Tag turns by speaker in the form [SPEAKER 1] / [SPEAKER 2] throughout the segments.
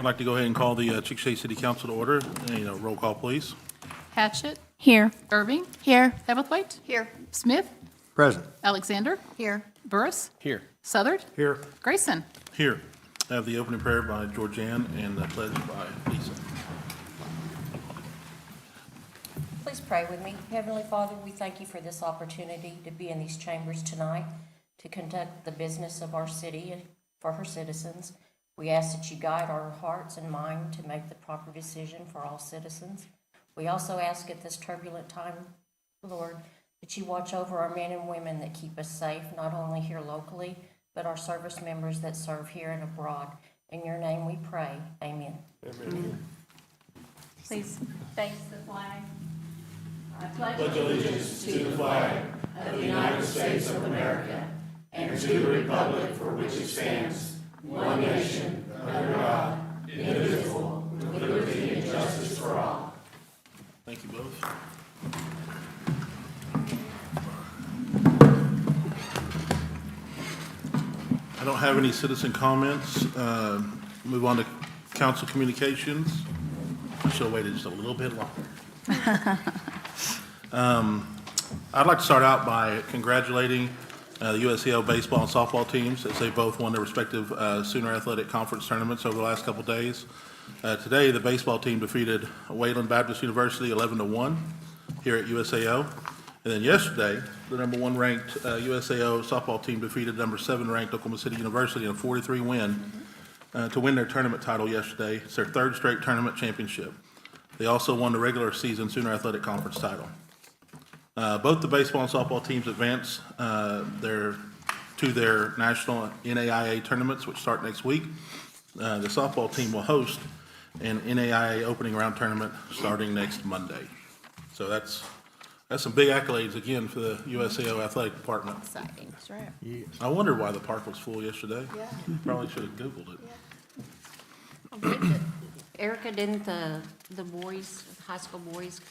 [SPEAKER 1] like to go ahead and call the Chickasha City Council to order. Roll call, please.
[SPEAKER 2] Hatchett.
[SPEAKER 3] Here.
[SPEAKER 2] Irving.
[SPEAKER 3] Here.
[SPEAKER 2] Hebblethwaite.
[SPEAKER 3] Here.
[SPEAKER 2] Smith.
[SPEAKER 4] Present.
[SPEAKER 2] Alexander.
[SPEAKER 3] Here.
[SPEAKER 2] Burris.
[SPEAKER 4] Here.
[SPEAKER 2] Southard.
[SPEAKER 4] Here.
[SPEAKER 2] Grayson.
[SPEAKER 1] Here. I have the opening prayer by Georgianne and the pledge by Lisa.
[SPEAKER 5] Please pray with me. Heavenly Father, we thank you for this opportunity to be in these chambers tonight to conduct the business of our city and for her citizens. We ask that you guide our hearts and mind to make the proper decision for all citizens. We also ask at this turbulent time, Lord, that you watch over our men and women that keep us safe, not only here locally, but our service members that serve here and abroad. In your name we pray. Amen.
[SPEAKER 1] Amen.
[SPEAKER 2] Please face the flag. I
[SPEAKER 6] pledge allegiance to the flag of the United States of America and to the republic for which it stands, one nation, under God, indivisible, with liberty and justice for all.
[SPEAKER 1] Thank you both. I don't have any citizen comments. Move on to council communications. I should have waited just a little bit longer. I'd like to start out by congratulating the USCO baseball and softball teams as they both won their respective Sooner Athletic Conference tournaments over the last couple days. Today, the baseball team defeated Wayland Baptist University 11-1 here at USAO. And then yesterday, the number 1 ranked USAO softball team defeated number 7 ranked Oklahoma City University in a 43 win to win their tournament title yesterday. It's their 3rd straight tournament championship. They also won the regular season Sooner Athletic Conference title. Both the baseball and softball teams advance to their national NAIA tournaments, which start next week. The softball team will host an NAIA opening round tournament starting next Monday. So that's some big accolades again for the USAO athletic department.
[SPEAKER 3] Exciting. That's right.
[SPEAKER 4] Yes.
[SPEAKER 1] I wondered why the park was full yesterday.
[SPEAKER 3] Yeah.
[SPEAKER 1] Probably should have Googled it.
[SPEAKER 5] Erica, didn't the boys, high school boys,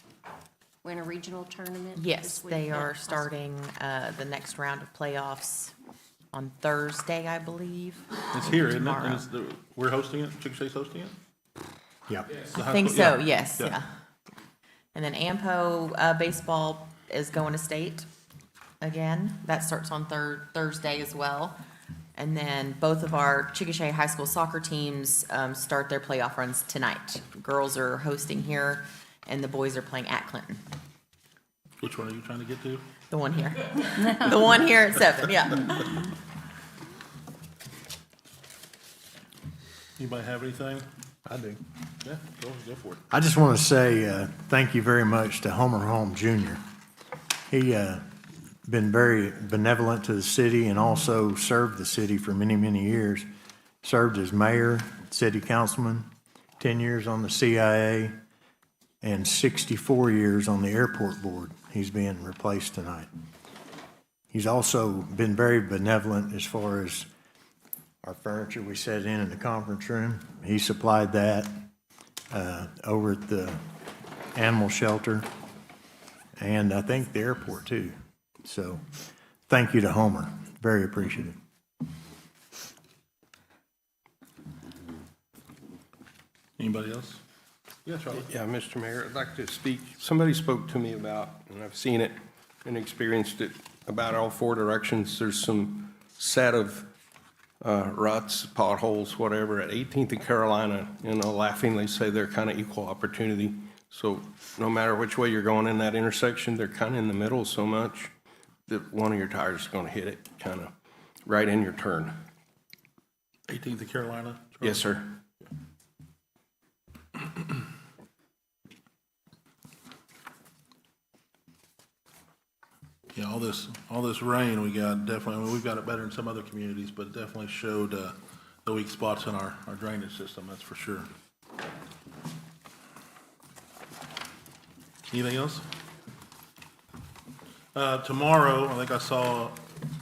[SPEAKER 5] win a regional tournament?
[SPEAKER 3] Yes,
[SPEAKER 5] this week?
[SPEAKER 3] they
[SPEAKER 5] Yeah,
[SPEAKER 3] are starting the next round of playoffs on Thursday, I believe.
[SPEAKER 1] It's here, isn't it?
[SPEAKER 3] Tomorrow.
[SPEAKER 1] And we're hosting it? Chickasha's hosting it?
[SPEAKER 4] Yep.
[SPEAKER 1] The high
[SPEAKER 3] I think
[SPEAKER 1] school-
[SPEAKER 3] so,
[SPEAKER 1] yeah.
[SPEAKER 3] yes,
[SPEAKER 1] Yeah.
[SPEAKER 3] yeah. And then AMPO baseball is going to state again. That starts on Thursday as well. And then both of our Chickasha High School soccer teams start their playoff runs tonight. Girls are hosting here, and the boys are playing at Clinton.
[SPEAKER 1] Which one are you trying to get to?
[SPEAKER 3] The one here. The one here at 7, yeah.
[SPEAKER 1] Anybody have anything?
[SPEAKER 4] I do.
[SPEAKER 1] Yeah, go for it.
[SPEAKER 4] I just want to say thank you very much to Homer Holm Jr. He been very benevolent to the city and also served the city for many, many years. Served as mayor, city councilman, 10 years on the CIA, and 64 years on the airport board. He's being replaced tonight. He's also been very benevolent as far as our furniture we set in the conference room. He supplied that over at the animal shelter and I think the airport too. So thank you to Homer. Very appreciative.
[SPEAKER 1] Anybody else? Yeah, Charlie.
[SPEAKER 6] Yeah, Mr. Mayor, I'd like to speak. Somebody spoke to me about, and I've seen it and experienced it, about all 4 directions. There's some set of ruts, potholes, whatever, at 18th and Carolina, laughingly say they're kind of equal opportunity. So no matter which way you're going in that intersection, they're kind of in the middle so much that one of your tires is going to hit it kind of right in your turn.
[SPEAKER 1] 18th of Carolina? Charlie?
[SPEAKER 6] Yes, sir.
[SPEAKER 1] Yeah, all this rain we got definitely, we've got it better in some other communities, but it definitely showed the weak spots in our drainage system, that's for sure. Anything else? Tomorrow, I think I saw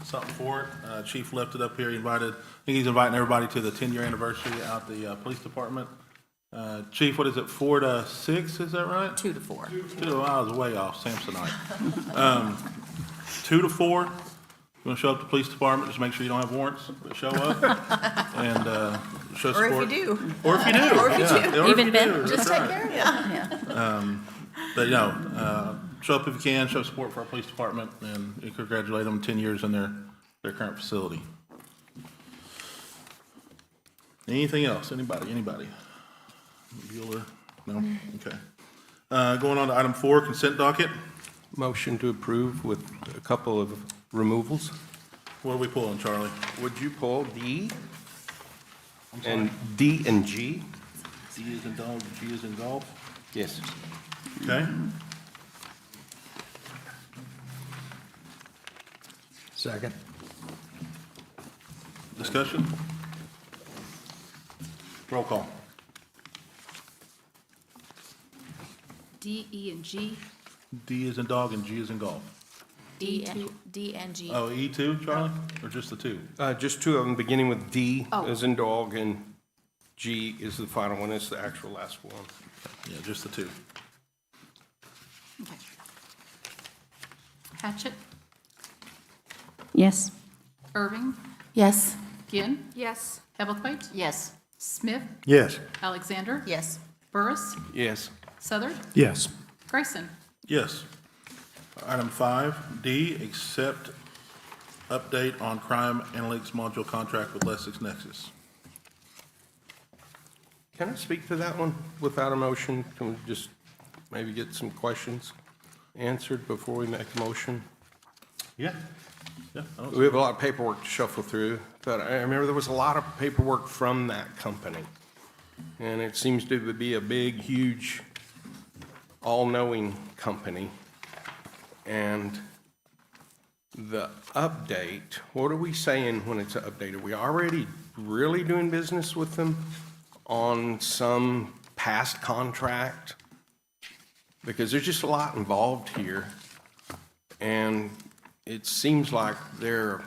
[SPEAKER 1] something for it. Chief left it up here. I think he's inviting everybody to the 10-year anniversary out the police department. Chief, what is it, 4 to 6, is that right?
[SPEAKER 3] 2 to 4.
[SPEAKER 1] 2, I was way off, Samsonite. 2 to 4, you want to show up to the police department, just make sure you don't have warrants, but show up and show
[SPEAKER 3] Or if
[SPEAKER 1] support.
[SPEAKER 3] you do.
[SPEAKER 1] Or if you do.
[SPEAKER 3] Or if you
[SPEAKER 1] yeah.
[SPEAKER 3] do.
[SPEAKER 1] Or if
[SPEAKER 2] Even
[SPEAKER 1] you
[SPEAKER 2] better.
[SPEAKER 1] do,
[SPEAKER 3] Just
[SPEAKER 1] that's
[SPEAKER 3] take
[SPEAKER 1] right.
[SPEAKER 3] care of it. Yeah.
[SPEAKER 1] But, show up if you can, show support for our police department, and congratulate them 10 years in their current facility. Anything else? Anybody? Bueller? No? Okay. Going on to item 4, consent docket.
[SPEAKER 6] Motion to approve with a couple of removals.
[SPEAKER 1] What are we pulling, Charlie?
[SPEAKER 6] Would you pull D? And D and G?
[SPEAKER 1] D is in dog, G is in golf.
[SPEAKER 6] Yes.
[SPEAKER 1] Okay.
[SPEAKER 4] Second.
[SPEAKER 1] Discussion? Roll call.
[SPEAKER 2] D, E, and G.
[SPEAKER 1] D is in dog and G is in golf.
[SPEAKER 3] D and G.
[SPEAKER 1] Oh, E2, Charlie? Or just the 2?
[SPEAKER 6] Just two of them, beginning with D
[SPEAKER 2] Oh.
[SPEAKER 6] as in dog, and G is the final one, it's the actual last one.
[SPEAKER 1] Yeah, just the 2.
[SPEAKER 2] Okay. Hatchett,
[SPEAKER 5] Yes.
[SPEAKER 2] Irving,
[SPEAKER 3] Yes.
[SPEAKER 2] Ginn. Yes. Hebblethwaite,
[SPEAKER 5] Yes.
[SPEAKER 2] Smith,
[SPEAKER 4] Yes.
[SPEAKER 2] Alexander.
[SPEAKER 3] Yes.
[SPEAKER 2] Burris,
[SPEAKER 6] Yes.
[SPEAKER 2] Southard,
[SPEAKER 4] Yes.
[SPEAKER 2] Grayson.
[SPEAKER 1] Yes. Item 5D, accept update on crime analytics module contract with LexisNexis.
[SPEAKER 6] Can I speak to that one without a motion? Can we just maybe get some questions answered before we make a motion?
[SPEAKER 1] Yeah. Yeah. I don't-
[SPEAKER 6] We have a lot of paperwork to shuffle through, but I remember there was a lot of paperwork from that company. And it seems to be a big, huge, all-knowing company. And the update, what are we saying when it's updated? Are we already really doing business with them on some past contract? Because there's just a lot involved here. And it seems like they're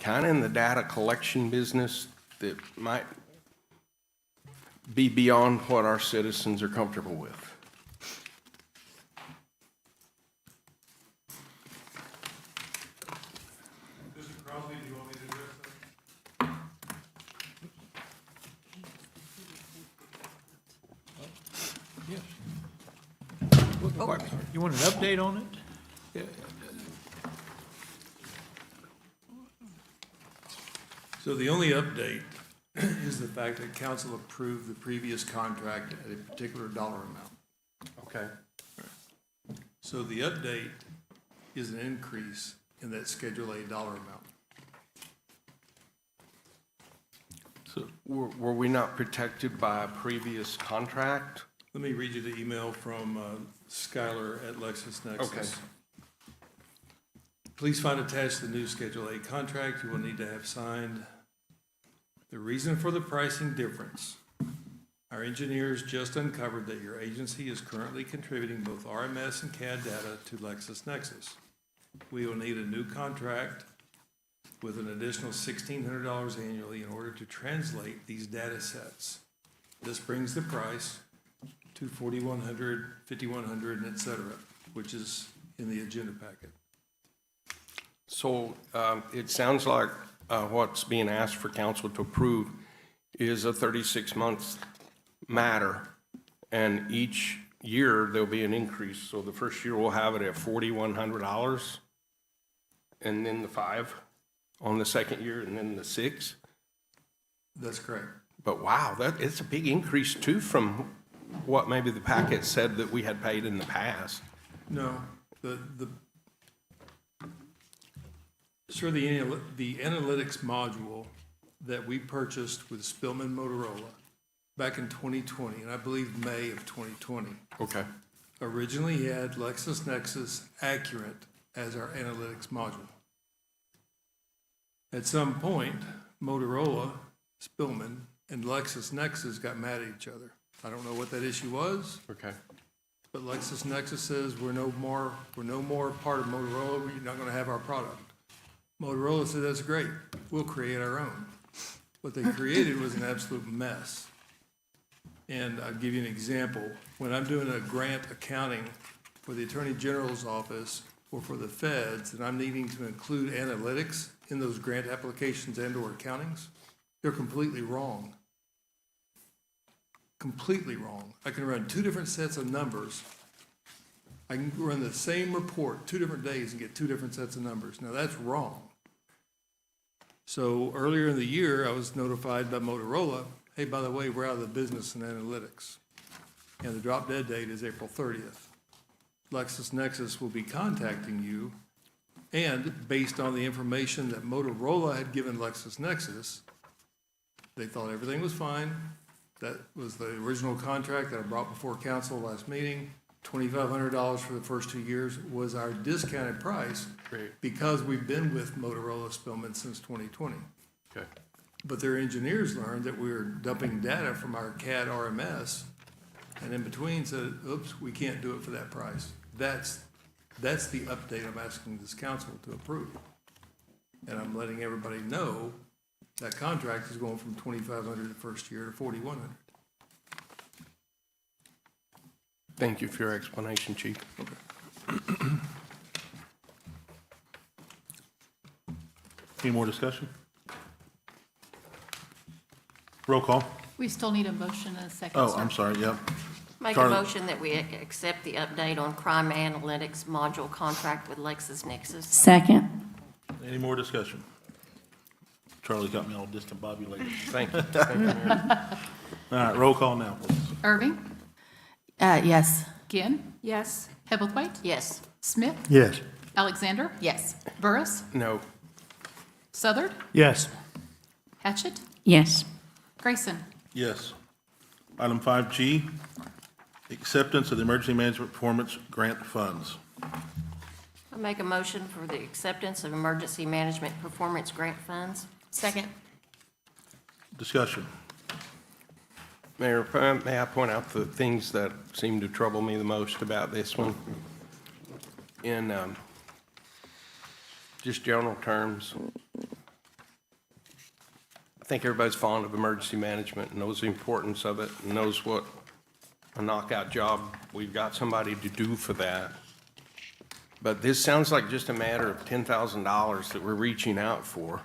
[SPEAKER 6] kind of in the data collection business that might be beyond what our citizens are comfortable with.
[SPEAKER 7] Mr. Crosby, do you want me to address that?
[SPEAKER 8] You want an update on it?
[SPEAKER 7] So the only update is the fact that council approved the previous contract at a particular dollar amount.
[SPEAKER 6] Okay.
[SPEAKER 7] So the update is an increase in that Schedule A dollar amount.
[SPEAKER 6] So were we not protected by a previous contract?
[SPEAKER 7] Let me read you the email from Skylar at LexisNexis.
[SPEAKER 6] Okay.
[SPEAKER 7] Please find attached the new Schedule A contract you will need to have signed. The reason for the pricing difference. Our engineers just uncovered that your agency is currently contributing both RMS and CAD data to LexisNexis. We will need a new contract with an additional $1,600 annually in order to translate these data sets. This brings the price to $4,100, $5,100, and et cetera, which is in the agenda packet.
[SPEAKER 6] So it sounds like what's being asked for council to approve is a 36-month matter, and each year there'll be an increase. So the first year we'll have it at $4,100, and then the $5,000 on the second year, and then the $6,000.
[SPEAKER 7] That's correct.
[SPEAKER 6] But wow, it's a big increase too from what maybe the packet said that we had paid in the past.
[SPEAKER 7] No, the analytics module that we purchased with Spillman Motorola back in 2020, and I believe May of 2020,
[SPEAKER 6] Okay.
[SPEAKER 7] originally had LexisNexis Accurate as our analytics module. At some point, Motorola, Spillman, and LexisNexis got mad at each other. I don't know what that issue was,
[SPEAKER 6] Okay.
[SPEAKER 7] but LexisNexis says we're no more part of Motorola, you're not gonna have our product. Motorola said, that's great, we'll create our own. What they created was an absolute mess. And I'll give you an example. When I'm doing a grant accounting for the Attorney General's office or for the feds, and I'm needing to include analytics in those grant applications and/or accountings, they're completely wrong. completely wrong. I can run two different sets of numbers. I can run the same report 2 different days and get 2 different sets of numbers. Now, that's wrong. So earlier in the year, I was notified by Motorola, hey, by the way, we're out of the business in analytics. And the drop dead date is April 30th. LexisNexis will be contacting you, and based on the information that Motorola had given LexisNexis, they thought everything was fine. That was the original contract that I brought before council last meeting. $2,500 for the first 2 years was our discounted price because we've been with Motorola Spillman since 2020.
[SPEAKER 6] Okay.
[SPEAKER 7] But their engineers learned that we were dumping data from our CAD RMS, and in between said, oops, we can't do it for that price. That's the update I'm asking this council to approve. And I'm letting everybody know that contract is going from $2,500 the first year to $4,100.
[SPEAKER 6] Thank you for your explanation, Chief.
[SPEAKER 1] Any more discussion? Roll call.
[SPEAKER 2] We still need a motion and a second,
[SPEAKER 1] Oh,
[SPEAKER 2] sir.
[SPEAKER 1] I'm sorry, yep.
[SPEAKER 5] Make a
[SPEAKER 1] Charlie.
[SPEAKER 5] motion that we accept the update on crime analytics module contract with LexisNexis.
[SPEAKER 9] Second.
[SPEAKER 1] Any more discussion? Charlie got me all discombobulated.
[SPEAKER 6] Thank you. Thank you, Mayor.
[SPEAKER 1] All right, roll call now, please.
[SPEAKER 2] Irving?
[SPEAKER 3] Yes.
[SPEAKER 2] Ginn? Yes. Hebblethwaite?
[SPEAKER 5] Yes.
[SPEAKER 2] Smith?
[SPEAKER 4] Yes.
[SPEAKER 2] Alexander?
[SPEAKER 3] Yes.
[SPEAKER 2] Burris?
[SPEAKER 6] No.
[SPEAKER 2] Southard?
[SPEAKER 8] Yes.
[SPEAKER 2] Hatchett?
[SPEAKER 9] Yes.
[SPEAKER 2] Grayson?
[SPEAKER 1] Yes. Item 5G, acceptance of the Emergency Management Performance Grant Funds.
[SPEAKER 5] I make a motion for the acceptance of emergency management performance grant funds.
[SPEAKER 3] Second.
[SPEAKER 1] Discussion.
[SPEAKER 6] Mayor, may I point out the things that seem to trouble me the most about this one? In just general terms, I think everybody's fond of emergency management and knows the importance of it and knows what a knockout job we've got somebody to do for that. But this sounds like just a matter of $10,000 that we're reaching out for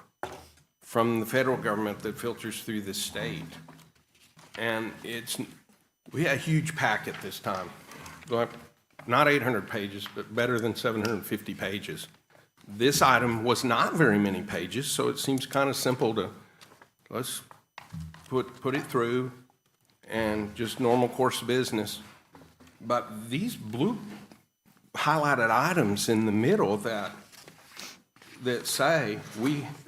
[SPEAKER 6] from the federal government that filters through the state. And we had a huge packet this time. Like, not 800 pages, but better than 750 pages. This item was not very many pages, so it seems kind of simple to, let's put it through and just normal course of business. But these blue highlighted items in the middle that say,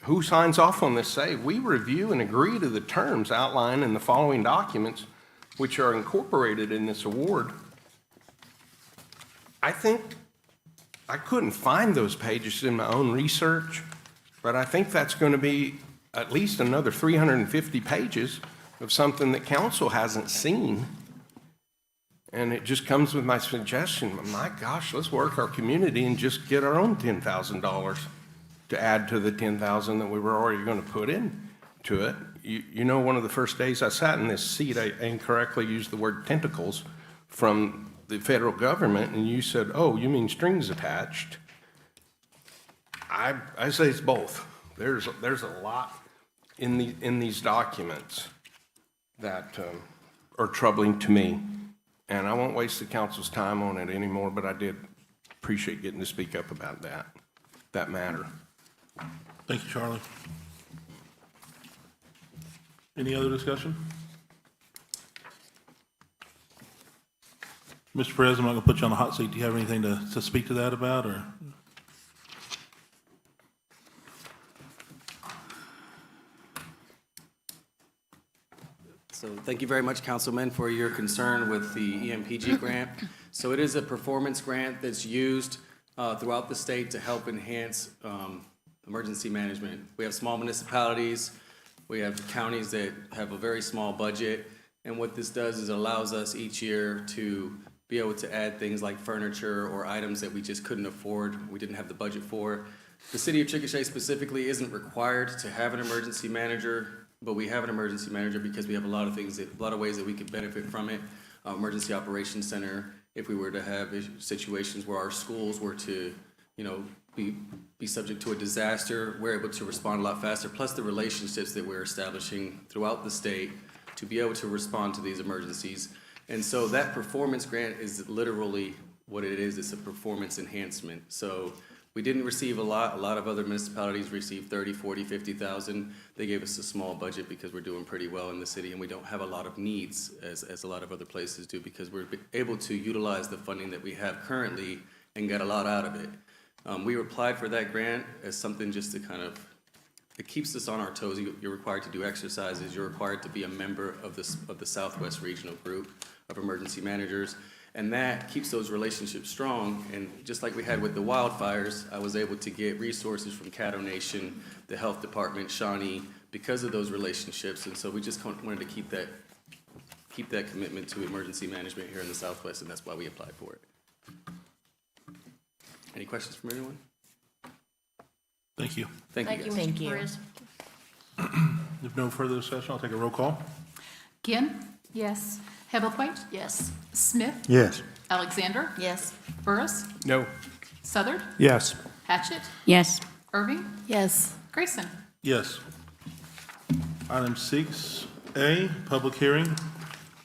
[SPEAKER 6] who signs off on this say, we review and agree to the terms outlined in the following documents which are incorporated in this award. I think I couldn't find those pages in my own research, but I think that's going to be at least another 350 pages of something that council hasn't seen. And it just comes with my suggestion, my gosh, let's work our community and just get our own $10,000 to add to the $10,000 that we were already going to put in to it. You know, one of the first days I sat in this seat, I incorrectly used the word tentacles from the federal government, and you said, oh, you mean strings attached. I say it's both. There's a lot in these documents that are troubling to me, and I won't waste the council's time on it anymore, but I did appreciate getting to speak up about that matter.
[SPEAKER 1] Thank you, Charlie. Any other discussion? Mr. Perez, I'm not going to put you on the hot seat. Do you have anything to speak to that about, or?
[SPEAKER 10] So thank you very much, Councilman, for your concern with the EMPG grant. So it is a performance grant that's used throughout the state to help enhance emergency management. We have small municipalities, we have counties that have a very small budget, and what this does is it allows us each year to be able to add things like furniture or items that we just couldn't afford, we didn't have the budget for. The city of Chickasha specifically isn't required to have an emergency manager, but we have an emergency manager because we have a lot of ways that we could benefit from it. Emergency Operations Center, if we were to have situations where our schools were to, be subject to a disaster, we're able to respond a lot faster. Plus the relationships that we're establishing throughout the state to be able to respond to these emergencies. And so that performance grant is literally what it is. It's a performance enhancement. So we didn't receive a lot. A lot of other municipalities received 30, 40, 50,000. They gave us a small budget because we're doing pretty well in the city and we don't have a lot of needs as a lot of other places do, because we're able to utilize the funding that we have currently and get a lot out of it. We applied for that grant as something just to kind of, it keeps us on our toes. You're required to do exercises. You're required to be a member of the Southwest Regional Group of Emergency Managers. And that keeps those relationships strong. And just like we had with the wildfires, I was able to get resources from Caddo Nation, the health department, Shawnee, because of those relationships. And so we just wanted to keep that commitment to emergency management here in the Southwest, and that's why we applied for it. Any questions from anyone?
[SPEAKER 1] Thank you.
[SPEAKER 10] Thank you, guys.
[SPEAKER 3] Thank you.
[SPEAKER 5] Perez.
[SPEAKER 1] If no further discussion, I'll take a roll call.
[SPEAKER 2] Ginn,
[SPEAKER 5] Yes.
[SPEAKER 2] Heatherthwaite,
[SPEAKER 5] Yes.
[SPEAKER 2] Smith,
[SPEAKER 4] Yes.
[SPEAKER 2] Alexander,
[SPEAKER 3] Yes.
[SPEAKER 2] Burris,
[SPEAKER 6] No.
[SPEAKER 2] Southard,
[SPEAKER 8] Yes.
[SPEAKER 2] Hatchett,
[SPEAKER 9] Yes.
[SPEAKER 2] Irving,
[SPEAKER 9] Yes.
[SPEAKER 2] Grayson.
[SPEAKER 1] Yes. Item 6A, public hearing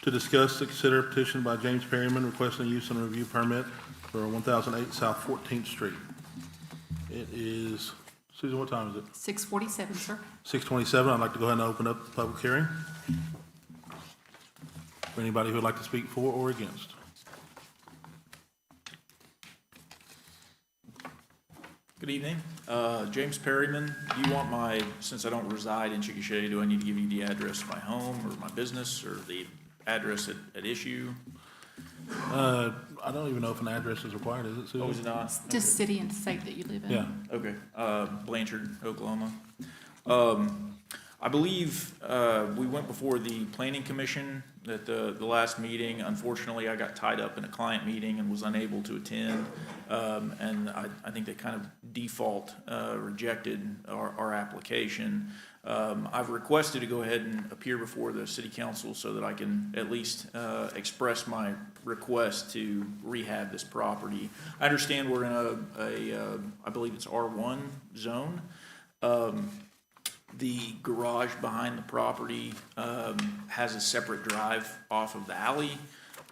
[SPEAKER 1] to discuss and consider petition by James Perryman requesting use and review permit for 1008 South 14th Street. It is, Susan, what time is it?
[SPEAKER 2] 6:47, sir.
[SPEAKER 1] 6:27. I'd like to go ahead and open up the public hearing. For anybody who would like to speak for or against.
[SPEAKER 11] Good evening. James Perryman, do you want since I don't reside in Chickasha, do I need to give you the address of my home or my business or the address at issue?
[SPEAKER 1] I don't even know if an address is required, is it, Susan?
[SPEAKER 11] Oh, is it not?
[SPEAKER 2] Just city and state that you live in.
[SPEAKER 1] Yeah.
[SPEAKER 11] Okay, Blanchard, Oklahoma. I believe we went before the Planning Commission at the last meeting. Unfortunately, I got tied up in a client meeting and was unable to attend. And I think they kind of default rejected our application. I've requested to go ahead and appear before the city council so that I can at least express my request to rehab this property. I understand we're in I believe it's R1 zone. The garage behind the property has a separate drive off of the alley.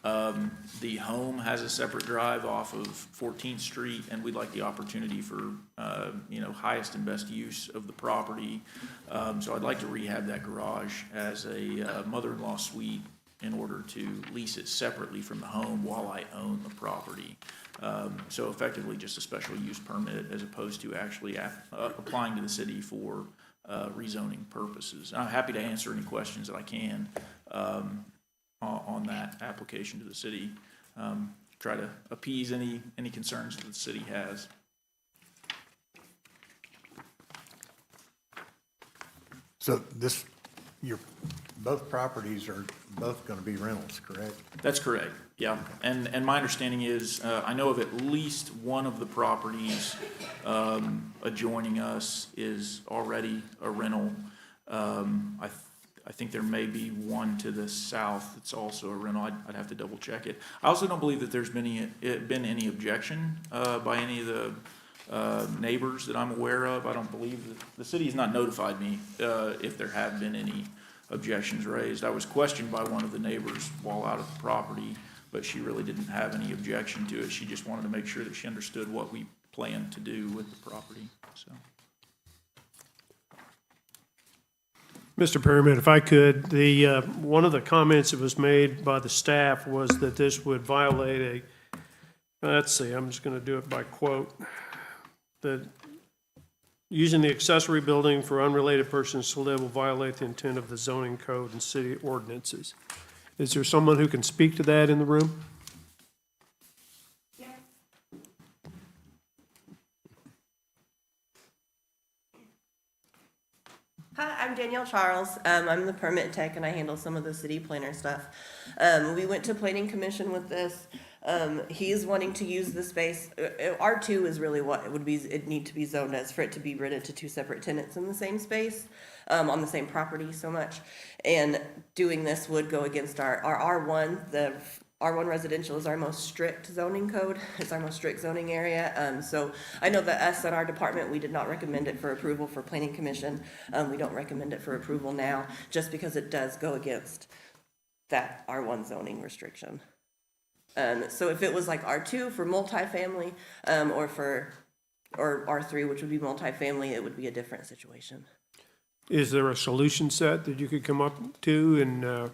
[SPEAKER 11] The home has a separate drive off of 14th Street, and we'd like the opportunity for, highest and best use of the property. So I'd like to rehab that garage as a mother-in-law suite in order to lease it separately from the home while I own the property. So effectively just a special use permit as opposed to actually applying to the city for rezoning purposes. I'm happy to answer any questions that I can on that application to the city. Try to appease any concerns that the city has.
[SPEAKER 4] So both properties are both going to be rentals, correct?
[SPEAKER 11] That's correct, yeah. And my understanding is, I know of at least one of the properties adjoining us is already a rental. I think there may be one to the south that's also a rental. I'd have to double check it. I also don't believe that there's been any objection by any of the neighbors that I'm aware of. I don't believe that the city has not notified me if there have been any objections raised. I was questioned by one of the neighbors while out at the property, but she really didn't have any objection to it. She just wanted to make sure that she understood what we planned to do with the property, so.
[SPEAKER 8] Mr. Perryman, if I could, one of the comments that was made by the staff was that this would violate let's see, I'm just going to do it by quote, that using the accessory building for unrelated persons to live will violate the intent of the zoning code and city ordinances. Is there someone who can speak to that in the room?
[SPEAKER 12] Hi, I'm Danielle Charles. I'm the permit tech and I handle some of the city planner stuff. We went to planning commission with this. He's wanting to use the space. R2 is really what it need to be zoned as for it to be rented to two separate tenants in the same space, on the same property so much. And doing this would go against our R1, R1 residential is our most strict zoning code. It's our most strict zoning area. So I know that us at our department, we did not recommend it for approval for planning commission. We don't recommend it for approval now, just because it does go against that R1 zoning restriction. So if it was like R2 for multifamily, or R3, which would be multifamily, it would be a different situation.
[SPEAKER 8] Is there a solution set that you could come up to and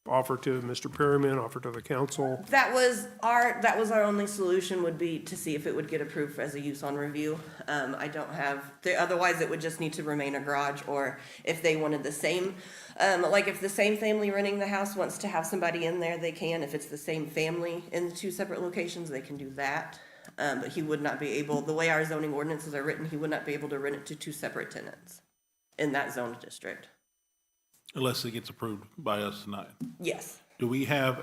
[SPEAKER 8] offer to Mr. Perryman, offer to the council?
[SPEAKER 12] That was our only solution, would be to see if it would get approved as a use on review. I don't have, otherwise it would just need to remain a garage, or if they wanted the same, like if the same family renting the house wants to have somebody in there, they can. If it's the same family in the two separate locations, they can do that. But he would not be able, the way our zoning ordinances are written, he would not be able to rent it to two separate tenants in that zoned district.
[SPEAKER 1] Unless it gets approved by us tonight.
[SPEAKER 12] Yes.
[SPEAKER 1] Do we have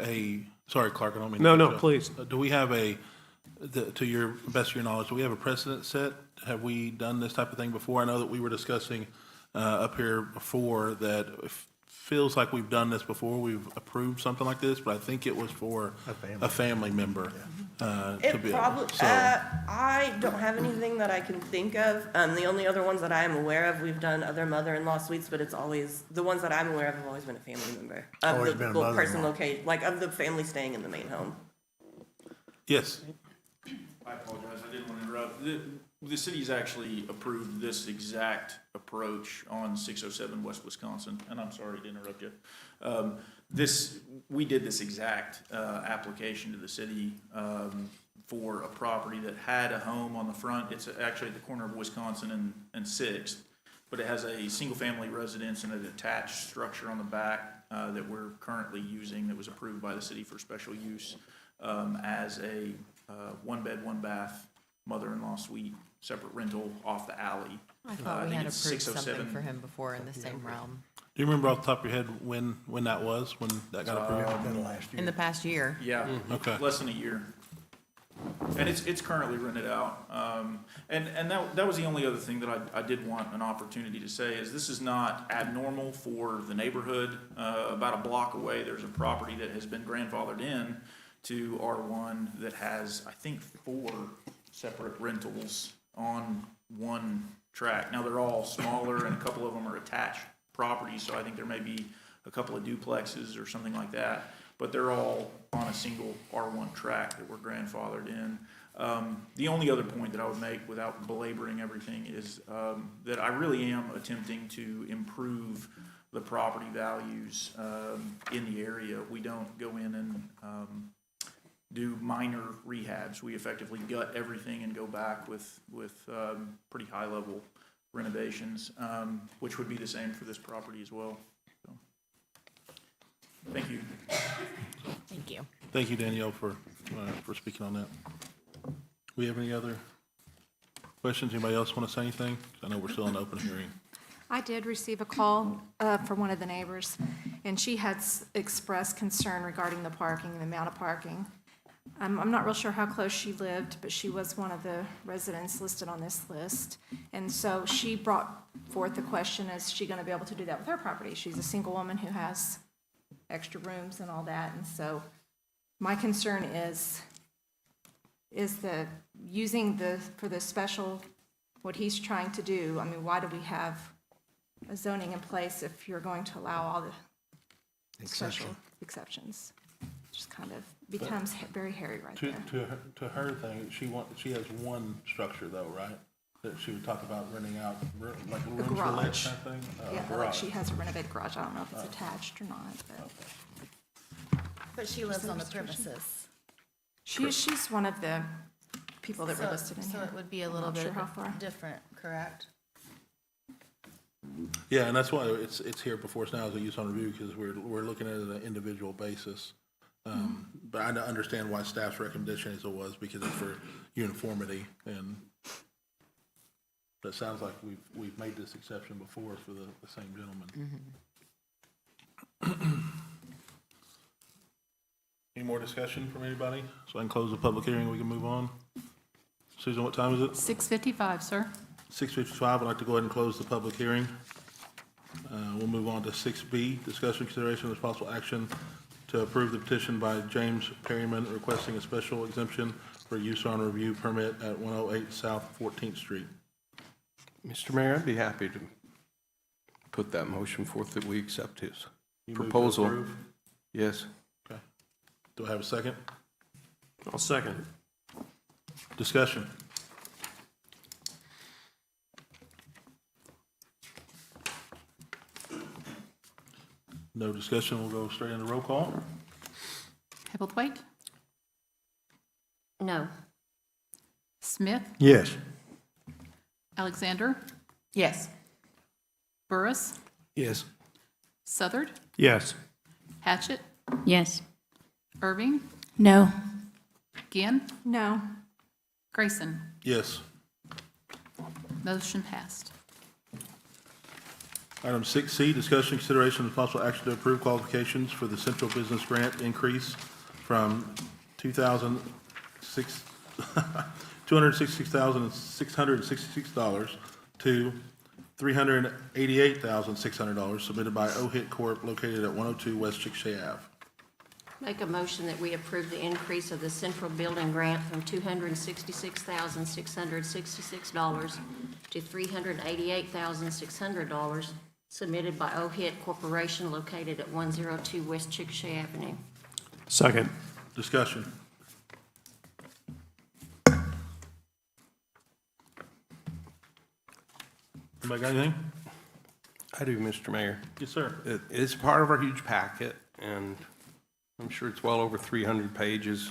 [SPEAKER 1] sorry, Clark, I don't mean to.
[SPEAKER 8] No,
[SPEAKER 1] cut
[SPEAKER 8] no,
[SPEAKER 1] you off.
[SPEAKER 8] please.
[SPEAKER 1] Do we have to your best of your knowledge, do we have a precedent set? Have we done this type of thing before? I know that we were discussing up here before that it feels like we've done this before. We've approved something like this, but I think it was for a family member.
[SPEAKER 12] It probably, I don't have anything that I can think of. The only other ones that I am aware of, we've done other mother-in-law suites, but it's always, the ones that I'm aware of have always been a family member.
[SPEAKER 4] Always
[SPEAKER 12] Of
[SPEAKER 4] been a
[SPEAKER 12] the person
[SPEAKER 4] mother-in-law.
[SPEAKER 12] located, like of the family staying in the main home.
[SPEAKER 1] Yes.
[SPEAKER 11] I apologize, I didn't want to interrupt. The city's actually approved this exact approach on 607 West Wisconsin, and I'm sorry to interrupt you. We did this exact application to the city for a property that had a home on the front. It's actually at the corner of Wisconsin and 6th, but it has a single-family residence and an attached structure on the back that we're currently using, that was approved by the city for special use as a one-bed, one-bath mother-in-law suite, separate rental off the alley.
[SPEAKER 3] I thought we
[SPEAKER 11] think
[SPEAKER 3] had
[SPEAKER 11] it's
[SPEAKER 3] approved something
[SPEAKER 11] 607.
[SPEAKER 3] for him before in the same realm.
[SPEAKER 1] Do you remember off the top of your head when that was, when that got approved?
[SPEAKER 4] Been last year.
[SPEAKER 3] In the past year.
[SPEAKER 11] Yeah,
[SPEAKER 1] Okay.
[SPEAKER 11] less than a year. And it's currently rented out. And that was the only other thing that I did want an opportunity to say, is this is not abnormal for the neighborhood. About a block away, there's a property that has been grandfathered in to R1 that has, I think, 4 separate rentals on one tract. Now, they're all smaller, and a couple of them are attached properties, so I think there may be a couple of duplexes or something like that, but they're all on a single R1 tract that were grandfathered in. The only other point that I would make, without belaboring everything, is that I really am attempting to improve the property values in the area. We don't go in and do minor rehabs. We effectively gut everything and go back with pretty high-level renovations, which would be the same for this property as well. So, thank you.
[SPEAKER 3] Thank you.
[SPEAKER 1] Thank you, Danielle, for speaking on that. We have any other questions? Anybody else want to say anything? I know we're still in open hearing.
[SPEAKER 9] I did receive a call from one of the neighbors, and she had expressed concern regarding the parking, the amount of parking. I'm not real sure how close she lived, but she was one of the residents listed on this list. And so she brought forth the question, is she going to be able to do that with her property? She's a single woman who has extra rooms and all that. And so my concern is the using for the special, what he's trying to do. I mean, why do we have a zoning in place if you're going to allow all the special exceptions? Just kind of becomes very hairy right there.
[SPEAKER 1] To her thing, she has one structure though, right? That she would talk about renting out, like
[SPEAKER 9] A
[SPEAKER 1] rooms for let
[SPEAKER 9] garage.
[SPEAKER 1] kind of thing?
[SPEAKER 9] Yeah, like
[SPEAKER 1] Garage.
[SPEAKER 9] she has a renovated garage. I don't know if it's attached or not, but
[SPEAKER 3] But she lives on the premises.
[SPEAKER 9] she's one of the people that were listed in
[SPEAKER 3] So
[SPEAKER 9] here.
[SPEAKER 3] it would be a
[SPEAKER 9] I'm
[SPEAKER 3] little
[SPEAKER 9] not
[SPEAKER 3] bit
[SPEAKER 9] sure how far.
[SPEAKER 3] different, correct?
[SPEAKER 1] Yeah, and that's why it's here before us now as a use on review, because we're looking at it on an individual basis. But I understand why staff's recommendation as it was, because it's for uniformity, and it sounds like we've made this exception before for the same gentleman. Any more discussion from anybody? So I can close the public hearing, we can move on. Susan, what time is it?
[SPEAKER 2] 6:55, sir.
[SPEAKER 1] 6:55, I'd like to go ahead and close the public hearing. We'll move on to 6B, discussion consideration of possible action to approve the petition by James Perryman requesting a special exemption for use on review permit at 108 South 14th Street.
[SPEAKER 6] Mr. Mayor, I'd be happy to put that motion forth that we accept his
[SPEAKER 1] You move to
[SPEAKER 6] proposal.
[SPEAKER 1] approve?
[SPEAKER 6] Yes.
[SPEAKER 1] Okay. Do I have a second?
[SPEAKER 8] I'll second it.
[SPEAKER 1] Discussion. No discussion, we'll go straight into roll call.
[SPEAKER 2] Hebblethwaite,
[SPEAKER 5] No.
[SPEAKER 2] Smith,
[SPEAKER 4] Yes.
[SPEAKER 2] Alexander,
[SPEAKER 3] Yes.
[SPEAKER 2] Burris,
[SPEAKER 6] Yes.
[SPEAKER 2] Southard,
[SPEAKER 8] Yes.
[SPEAKER 2] Hatchett,
[SPEAKER 13] Yes.
[SPEAKER 2] Irving,
[SPEAKER 13] No.
[SPEAKER 2] Ginn,
[SPEAKER 9] No.
[SPEAKER 2] Grayson.
[SPEAKER 1] Yes.
[SPEAKER 2] Motion passed.
[SPEAKER 1] Item 6C, discussion, consideration, and possible action to approve qualifications for the Central Business Grant increase from $266,666 to $388,600 submitted by OHIT Corp. located at 102 West Chickasha Ave.
[SPEAKER 5] Make a motion that we approve the increase of the central building grant from $266,666 to $388,600 submitted by OHIT Corporation located at 102 West Chickasha Avenue.
[SPEAKER 8] Second.
[SPEAKER 1] Discussion. Anybody got anything?
[SPEAKER 6] I do, Mr. Mayor.
[SPEAKER 1] Yes, sir.
[SPEAKER 6] It's part of our huge packet, and I'm sure it's well over 300 pages.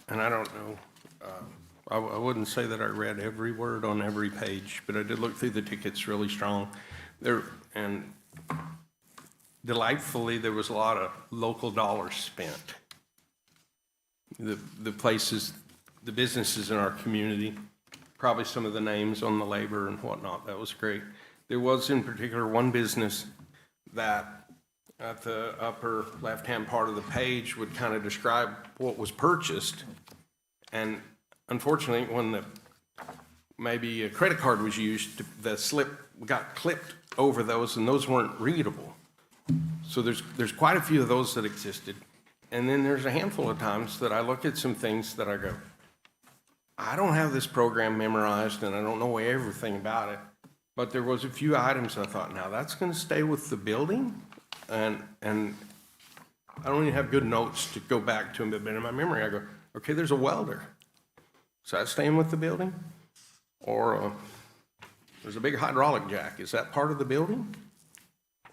[SPEAKER 6] And I don't know, I wouldn't say that I read every word on every page, but I did look through the tickets really strong. And delightfully, there was a lot of local dollars spent. The places, the businesses in our community, probably some of the names on the labor and whatnot, that was great. There was in particular one business that at the upper left-hand part of the page would kind of describe what was purchased. And unfortunately, when maybe a credit card was used, the slip got clipped over those, and those weren't readable. So there's quite a few of those that existed. And then there's a handful of times that I look at some things that I go, I don't have this program memorized, and I don't know everything about it. But there was a few items I thought, now that's going to stay with the building? And I don't even have good notes to go back to them, but in my memory, I go, okay, there's a welder. Is that staying with the building? Or there's a big hydraulic jack. Is that part of the building?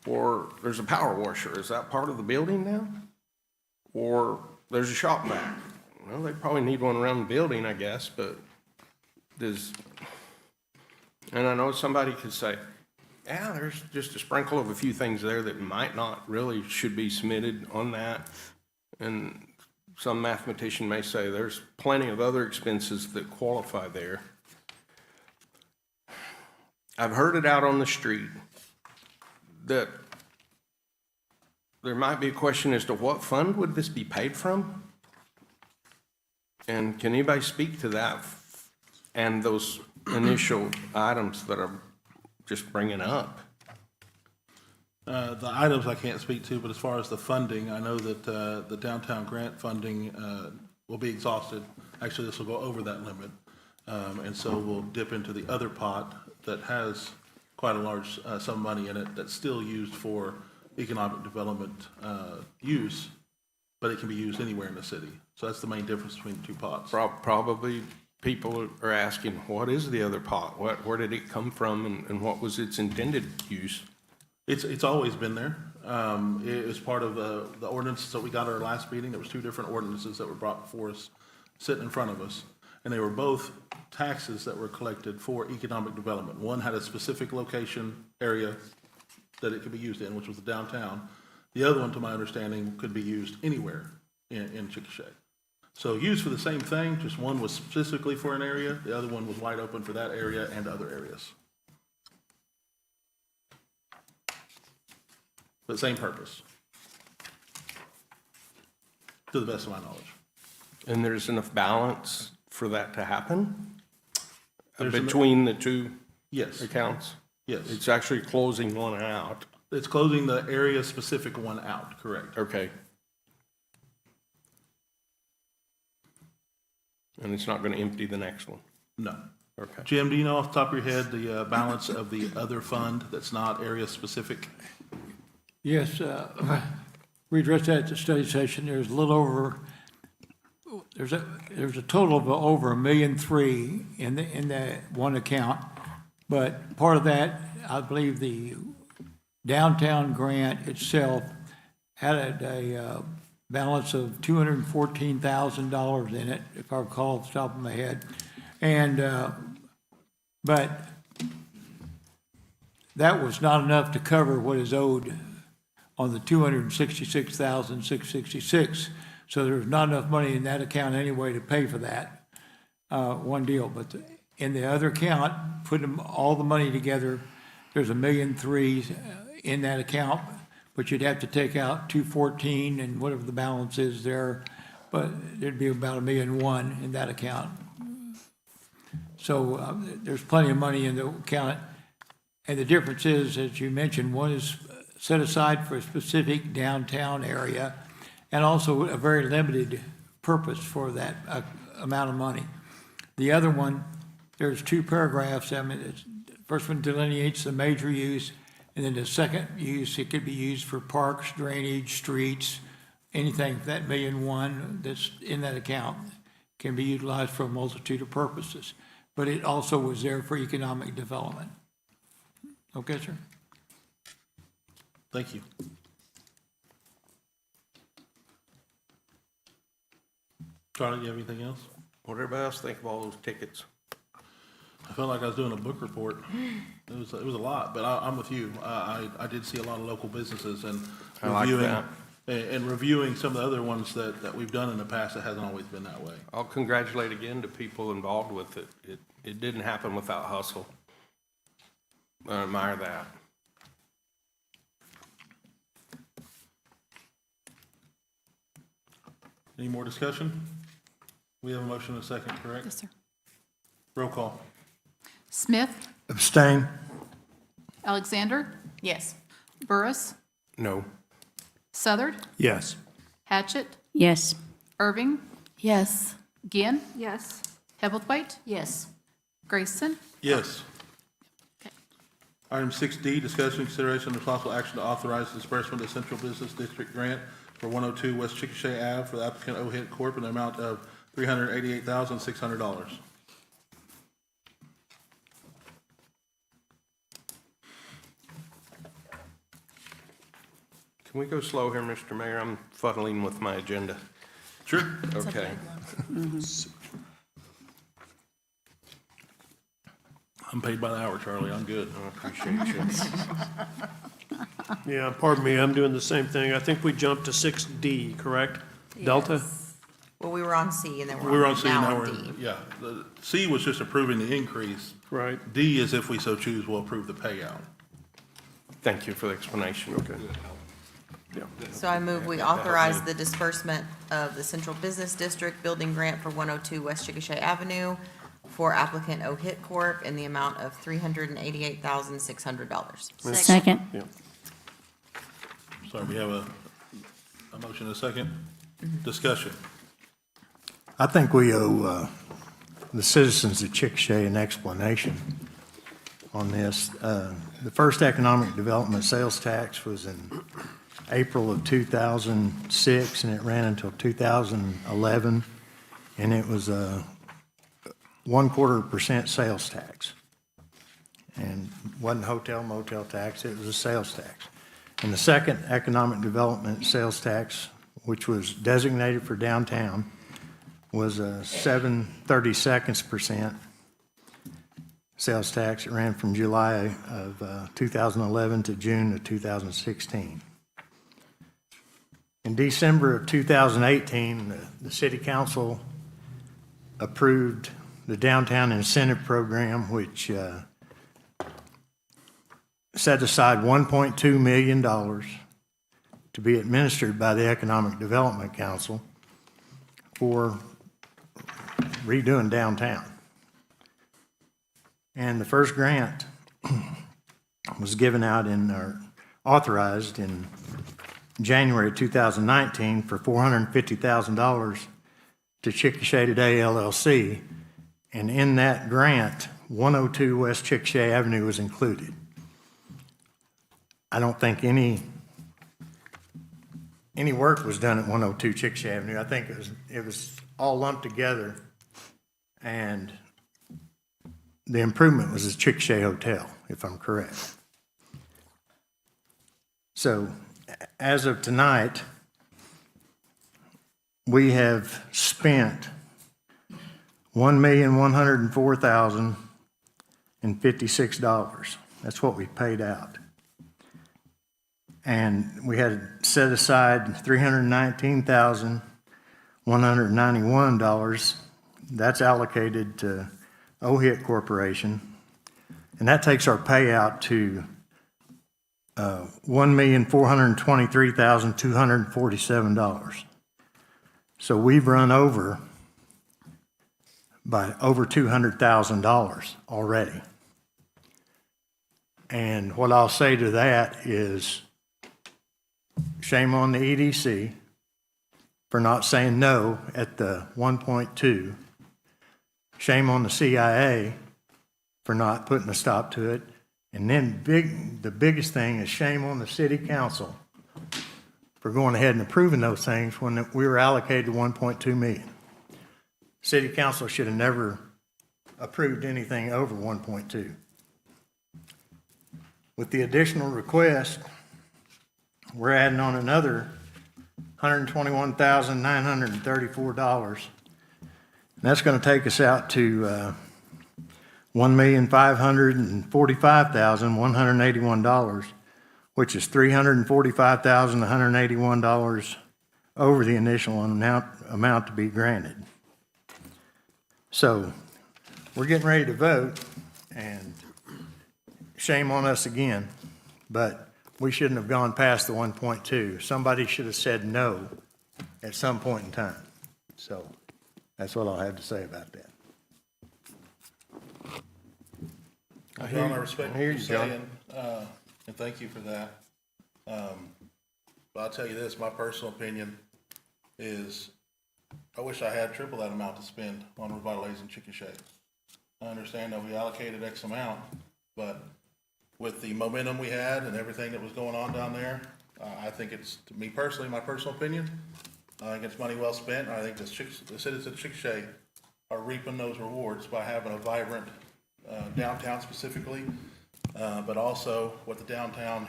[SPEAKER 6] Or there's a power washer. Is that part of the building now? Or there's a shop vac. Well, they probably need one around the building, I guess, but and I know somebody could say, yeah, there's just a sprinkle of a few things there that might not really should be submitted on that. And some mathematician may say there's plenty of other expenses that qualify there. I've heard it out on the street that there might be a question as to what fund would this be paid from? And can anybody speak to that and those initial items that are just bringing up?
[SPEAKER 1] The items I can't speak to, but as far as the funding, I know that the downtown grant funding will be exhausted. Actually, this will go over that limit. And so we'll dip into the other pot that has quite a large sum of money in it that's still used for economic development use, but it can be used anywhere in the city. So that's the main difference between the two pots.
[SPEAKER 6] Probably people are asking, what is the other pot? Where did it come from, and what was its intended use?
[SPEAKER 1] It's always been there. It was part of the ordinance that we got at our last meeting. There was two different ordinances that were brought before us, sitting in front of us. And they were both taxes that were collected for economic development. One had a specific location area that it could be used in, which was the downtown. The other one, to my understanding, could be used anywhere in Chickasha. So used for the same thing, just one was specifically for an area, the other one was wide open for that area and other areas. But same purpose, to the best of my knowledge.
[SPEAKER 6] And there's enough balance for that to happen
[SPEAKER 1] There's
[SPEAKER 6] between the two
[SPEAKER 1] Yes,
[SPEAKER 6] accounts?
[SPEAKER 1] yes.
[SPEAKER 6] It's actually closing one out.
[SPEAKER 1] It's closing the area-specific one out, correct?
[SPEAKER 6] Okay. And it's not going to empty the next one?
[SPEAKER 1] No.
[SPEAKER 6] Okay.
[SPEAKER 1] Jim, do you know off the top of your head the balance of the other fund that's not area-specific?
[SPEAKER 13] Yes, we addressed that at the study session. There's a little over, there's a total of over $1.3 million in that one account. But part of that, I believe the downtown grant itself had a balance of $214,000 in it, if I recall off the top of my head. And, but that was not enough to cover what is owed on the $266,666. So there's not enough money in that account anyway to pay for that, one deal. But in the other account, putting all the money together, there's $1.3 million in that account, but you'd have to take out 214 and whatever the balance is there, but there'd be about $1.1 million in that account. So there's plenty of money in the account. And the difference is, as you mentioned, one is set aside for a specific downtown area and also a very limited purpose for that amount of money. The other one, there's two paragraphs. I mean, the first one delineates the major use, and then the second use, it could be used for parks, drainage, streets, anything, that $1.1 million that's in that account can be utilized for a multitude of purposes. But it also was there for economic development. Okay, sir?
[SPEAKER 1] Thank you. Charlie, you have anything else?
[SPEAKER 6] What everybody else think of all those tickets?
[SPEAKER 1] I felt like I was doing a book report. It was a lot, but I'm with you. I did see a lot of local businesses and
[SPEAKER 6] I like
[SPEAKER 1] reviewing,
[SPEAKER 6] that.
[SPEAKER 1] and reviewing some of the other ones that we've done in the past, it hasn't always been that way.
[SPEAKER 6] I'll congratulate again to people involved with it. It didn't happen without hustle. I admire that.
[SPEAKER 1] Any more discussion? We have a motion and a second, correct?
[SPEAKER 2] Yes, sir.
[SPEAKER 1] Roll call.
[SPEAKER 2] Smith,
[SPEAKER 4] Abstain?
[SPEAKER 2] Alexander,
[SPEAKER 3] Yes.
[SPEAKER 2] Burris,
[SPEAKER 6] No.
[SPEAKER 2] Southard,
[SPEAKER 8] Yes.
[SPEAKER 2] Hatchett,
[SPEAKER 14] Yes.
[SPEAKER 2] Irving,
[SPEAKER 14] Yes.
[SPEAKER 2] Ginn,
[SPEAKER 9] Yes.
[SPEAKER 2] Hebblethwaite,
[SPEAKER 5] Yes.
[SPEAKER 2] Grayson.
[SPEAKER 1] Yes.
[SPEAKER 2] Okay.
[SPEAKER 1] Item 6D, discussion, consideration, and possible action to authorize disbursement of Central Business District Grant for 102 West Chickasha Ave for the applicant OHIT Corp. in the amount of $388,600.
[SPEAKER 6] Can we go slow here, Mr. Mayor? I'm fuddling with my agenda.
[SPEAKER 1] Sure.
[SPEAKER 6] Okay.
[SPEAKER 1] I'm paid by the hour, Charlie. I'm good.
[SPEAKER 6] I appreciate you.
[SPEAKER 8] Yeah, pardon me, I'm doing the same thing. I think we jumped to 6D, correct? Delta?
[SPEAKER 3] Well, we were on C and then
[SPEAKER 1] We were on C,
[SPEAKER 3] now
[SPEAKER 1] now
[SPEAKER 3] on
[SPEAKER 1] we're,
[SPEAKER 3] D.
[SPEAKER 1] yeah. The C was just approving the increase.
[SPEAKER 8] Right.
[SPEAKER 1] D is if we so choose, we'll approve the payout.
[SPEAKER 6] Thank you for the explanation. Okay.
[SPEAKER 3] So I move we authorize the disbursement of the Central Business District Building Grant for 102 West Chickasha Avenue for applicant OHIT Corp. in the amount of $388,600.
[SPEAKER 14] Second.
[SPEAKER 1] Sorry, we have a motion and a second. Discussion.
[SPEAKER 4] I think we owe the citizens of Chickasha an explanation on this. The first economic development sales tax was in April of 2006, and it ran until 2011, and it was a 1/4% sales tax. And wasn't hotel motel tax, it was a sales tax. And the second economic development sales tax, which was designated for downtown, was a 7/32% sales tax. It ran from July of 2011 to June of 2016. In December of 2018, the city council approved the downtown incentive program, which set aside $1.2 million to be administered by the Economic Development Council for redoing downtown. And the first grant was given out in authorized in January of 2019 for $450,000 to Chickasha Today LLC, and in that grant, 102 West Chickasha Avenue was included. I don't think any work was done at 102 Chickasha Avenue. I think it was all lumped together, and the improvement was the Chickasha Hotel, if I'm correct. So, as of tonight, we have spent $1,104,056. That's what we paid out. And we had set aside $319,191. That's allocated to OHIT Corporation. And that takes our payout to $1,423,247. So we've run over by over $200,000 already. And what I'll say to that is, shame on the EDC for not saying no at the 1.2. Shame on the CIA for not putting a stop to it. And then the biggest thing is shame on the city council for going ahead and approving those things when we were allocated 1.2 million. City council should have never approved anything over 1.2. With the additional request, we're adding on another $121,934. That's going to take us out to $1,545,181, which is $345,181 over the initial amount to be granted. So we're getting ready to vote, and shame on us again, but we shouldn't have gone past the 1.2. Somebody should have said no at some point in time. So that's what I'll have to say about that.
[SPEAKER 1] John, I respect what you're saying, and thank you for that. But I'll tell you this, my personal opinion is I wish I had triple that amount to spend on revitalizing Chickasha. I understand that we allocated X amount, but with the momentum we had and everything that was going on down there, I think it's, to me personally, my personal opinion, I think it's money well spent. I think the citizens of Chickasha are reaping those rewards by having a vibrant downtown specifically, but also what the downtown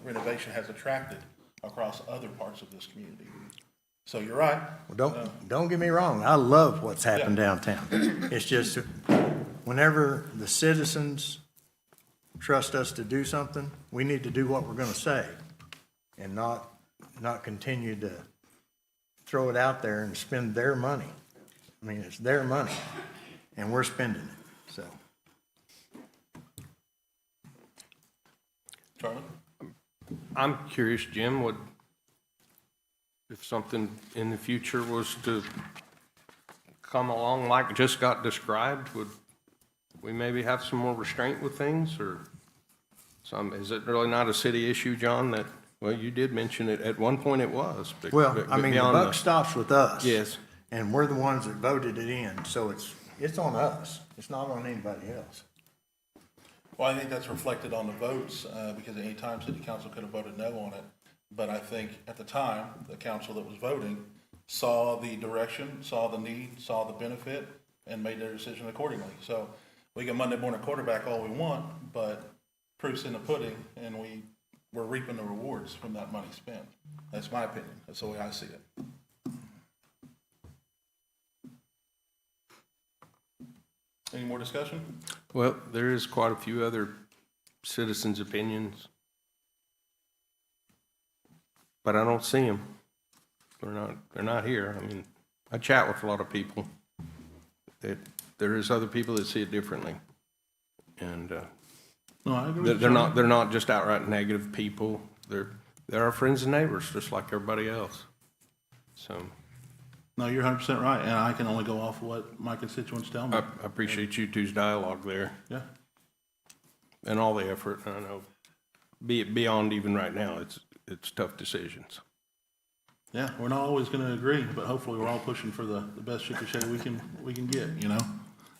[SPEAKER 1] renovation has attracted across other parts of this community. So you're right.
[SPEAKER 4] Well, don't get me wrong. I love what's happened downtown. It's just whenever the citizens trust us to do something, we need to do what we're going to say and not continue to throw it out there and spend their money. I mean, it's their money, and we're spending it, so.
[SPEAKER 1] Charlie?
[SPEAKER 6] I'm curious, Jim, if something in the future was to come along like just got described, would we maybe have some more restraint with things, or is it really not a city issue, John, that, well, you did mention it, at one point it was.
[SPEAKER 4] Well, I mean, the buck stops with us.
[SPEAKER 6] Yes.
[SPEAKER 4] And we're the ones that voted it in, so it's on us. It's not on anybody else.
[SPEAKER 1] Well, I think that's reflected on the votes, because at any time city council could have voted no on it. But I think at the time, the council that was voting saw the direction, saw the need, saw the benefit, and made their decision accordingly. So we can Monday morning quarterback all we want, but proof's in the pudding, and we're reaping the rewards from that money spent. That's my opinion. That's the way I see it. Any more discussion?
[SPEAKER 6] Well, there is quite a few other citizens' opinions, but I don't see them. They're not here. I mean, I chat with a lot of people. There is other people that see it differently, and
[SPEAKER 1] No, I agree with you.
[SPEAKER 6] they're not just outright negative people. They're our friends and neighbors, just like everybody else. So.
[SPEAKER 1] No, you're 100% right, and I can only go off of what my constituents tell me.
[SPEAKER 6] I appreciate you two's dialogue there
[SPEAKER 1] Yeah.
[SPEAKER 6] and all the effort. I know beyond even right now. It's tough decisions.
[SPEAKER 1] Yeah, we're not always gonna agree, but hopefully we're all pushing for the best Chickasha we can get, you know?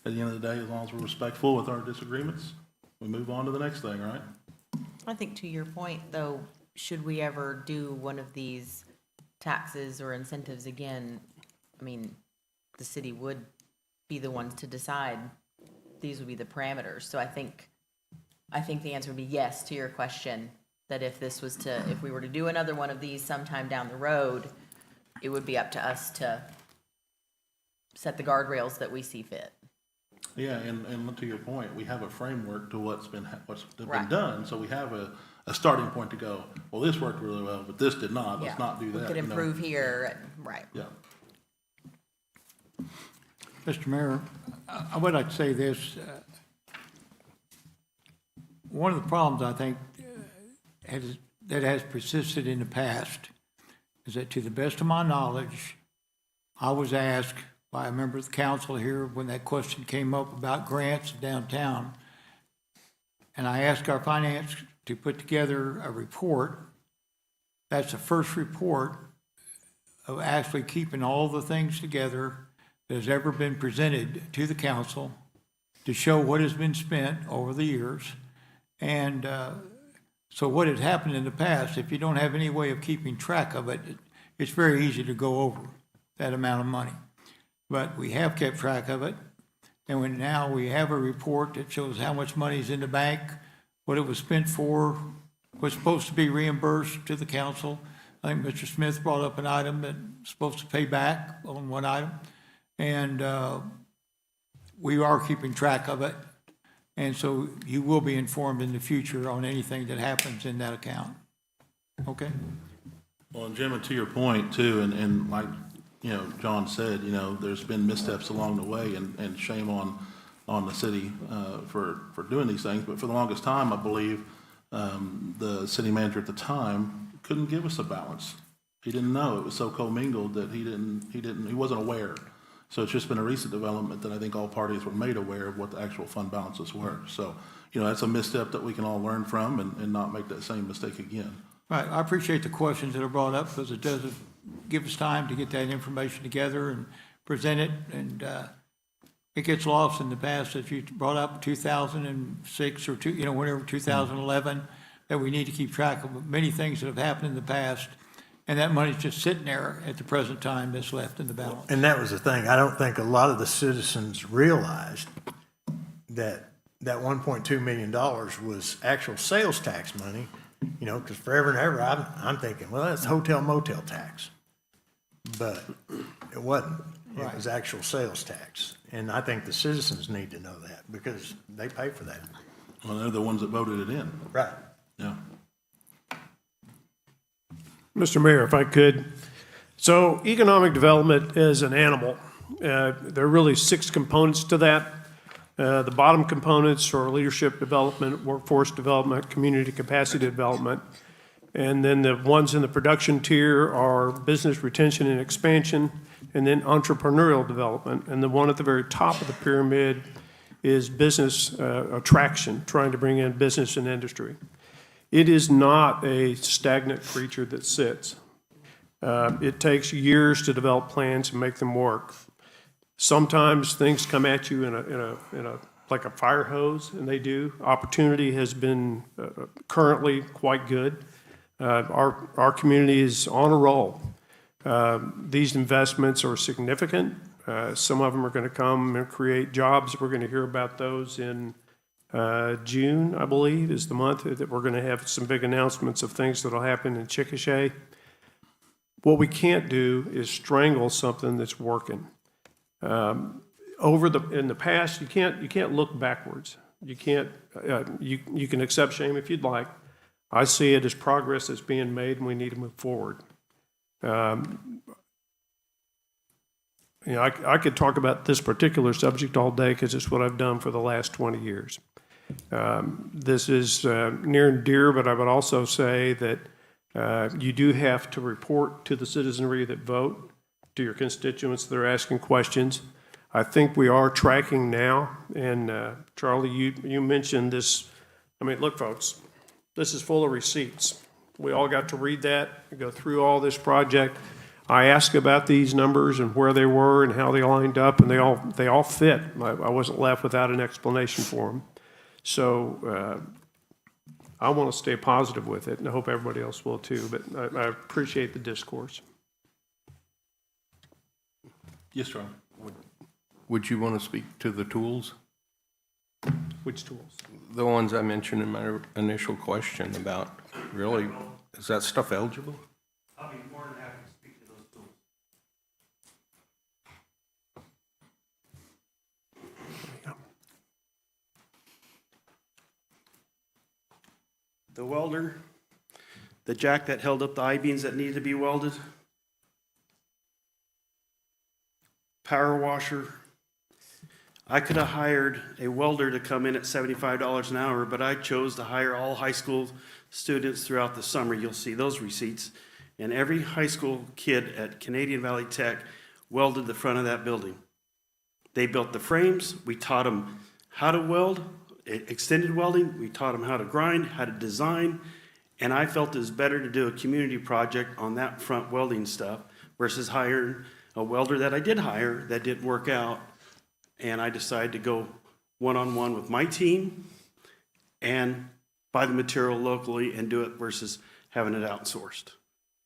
[SPEAKER 1] At the end of the day, as long as we're respectful with our disagreements, we move on to the next thing, right?
[SPEAKER 3] I think to your point, though, should we ever do one of these taxes or incentives again, I mean, the city would be the ones to decide. These would be the parameters. So I think the answer would be yes to your question, that if we were to do another one of these sometime down the road, it would be up to us to set the guardrails that we see fit.
[SPEAKER 1] Yeah, and to your point, we have a framework to what's been
[SPEAKER 3] Right.
[SPEAKER 1] done, so we have a starting point to go, well, this worked really well, but this did not, let's
[SPEAKER 3] Yeah.
[SPEAKER 1] not do that.
[SPEAKER 3] We could
[SPEAKER 1] you know?
[SPEAKER 3] improve here, right.
[SPEAKER 1] Yeah.
[SPEAKER 13] Mr. Mayor, I would like to say this. One of the problems, I think, that has persisted in the past is that, to the best of my knowledge, I was asked by a member of the council here when that question came up about grants downtown, and I asked our finance to put together a report. That's the first report of actually keeping all the things together that has ever been presented to the council to show what has been spent over the years. And so what had happened in the past, if you don't have any way of keeping track of it, it's very easy to go over that amount of money. But we have kept track of it, and now we have a report that shows how much money is in the bank, what it was spent for, what's supposed to be reimbursed to the council. I think Mr. Smith brought up an item that's supposed to pay back on one item, and we are keeping track of it. And so you will be informed in the future on anything that happens in that account. Okay?
[SPEAKER 1] Well, and Jim, and to your point too, and like, you know, John said, you know, there's been missteps along the way, and shame on the city for doing these things. But for the longest time, I believe the city manager at the time couldn't give us a balance. He didn't know. It was so commingled that he wasn't aware. So it's just been a recent development that I think all parties were made aware of what the actual fund balances were. So, you know, that's a misstep that we can all learn from and not make that same mistake again.
[SPEAKER 13] Right, I appreciate the questions that are brought up, because it does give us time to get that information together and present it, and it gets lost in the past, as you brought up 2006 or whenever 2011, that we need to keep track of many things that have happened in the past, and that money's just sitting there at the present time that's left in the balance.
[SPEAKER 4] And that was the thing. I don't think a lot of the citizens realized that $1.2 million was actual sales tax money, you know, because forever and ever, I'm thinking, well, that's hotel motel tax. But it wasn't. It was actual sales tax. And I think the citizens need to know that, because they pay for that.
[SPEAKER 1] Well, they're the ones that voted it in.
[SPEAKER 4] Right.
[SPEAKER 1] Yeah.
[SPEAKER 8] Mr. Mayor, if I could. So economic development is an animal. There are really 6 components to that. The bottom components are leadership development, workforce development, community capacity development. And then the ones in the production tier are business retention and expansion, and then entrepreneurial development. And the one at the very top of the pyramid is business attraction, trying to bring in business and industry. It is not a stagnant creature that sits. It takes years to develop plans and make them work. Sometimes things come at you in a like a fire hose, and they do. Opportunity has been currently quite good. Our community is on a roll. These investments are significant. Some of them are going to come and create jobs. We're going to hear about those in June, I believe, is the month that we're going to have some big announcements of things that will happen in Chickasha. What we can't do is strangle something that's working. In the past, you can't look backwards. You can't. You can accept shame if you'd like. I see it as progress that's being made, and we need to move forward. I could talk about this particular subject all day, because it's what I've done for the last 20 years. This is near and dear, but I would also say that you do have to report to the citizenry that vote, to your constituents that are asking questions. I think we are tracking now, and Charlie, you mentioned this. I mean, look, folks, This is full of receipts. We all got to read that, go through all this project. I asked about these numbers and where they were and how they lined up, and they all fit. I wasn't left without an explanation for them. So I want to stay positive with it, and I hope everybody else will too, but I appreciate the discourse.
[SPEAKER 1] Yes, Charlie.
[SPEAKER 6] Would you want to speak to the tools?
[SPEAKER 8] Which tools?
[SPEAKER 6] The ones I mentioned in my initial question about, really, is that stuff eligible?
[SPEAKER 8] I'll be more than happy to speak to those tools.
[SPEAKER 14] The welder, the jack that held up the I-beams that needed to be welded, power washer. I could have hired a welder to come in at $75 an hour, but I chose to hire all high school students throughout the summer. You'll see those receipts. And every high school kid at Canadian Valley Tech welded the front of that building. They built the frames. We taught them how to weld, extended welding. We taught them how to grind, how to design. And I felt it was better to do a community project on that front welding stuff versus hiring a welder that I did hire that didn't work out. And I decided to go one-on-one with my team and buy the material locally and do it versus having it outsourced.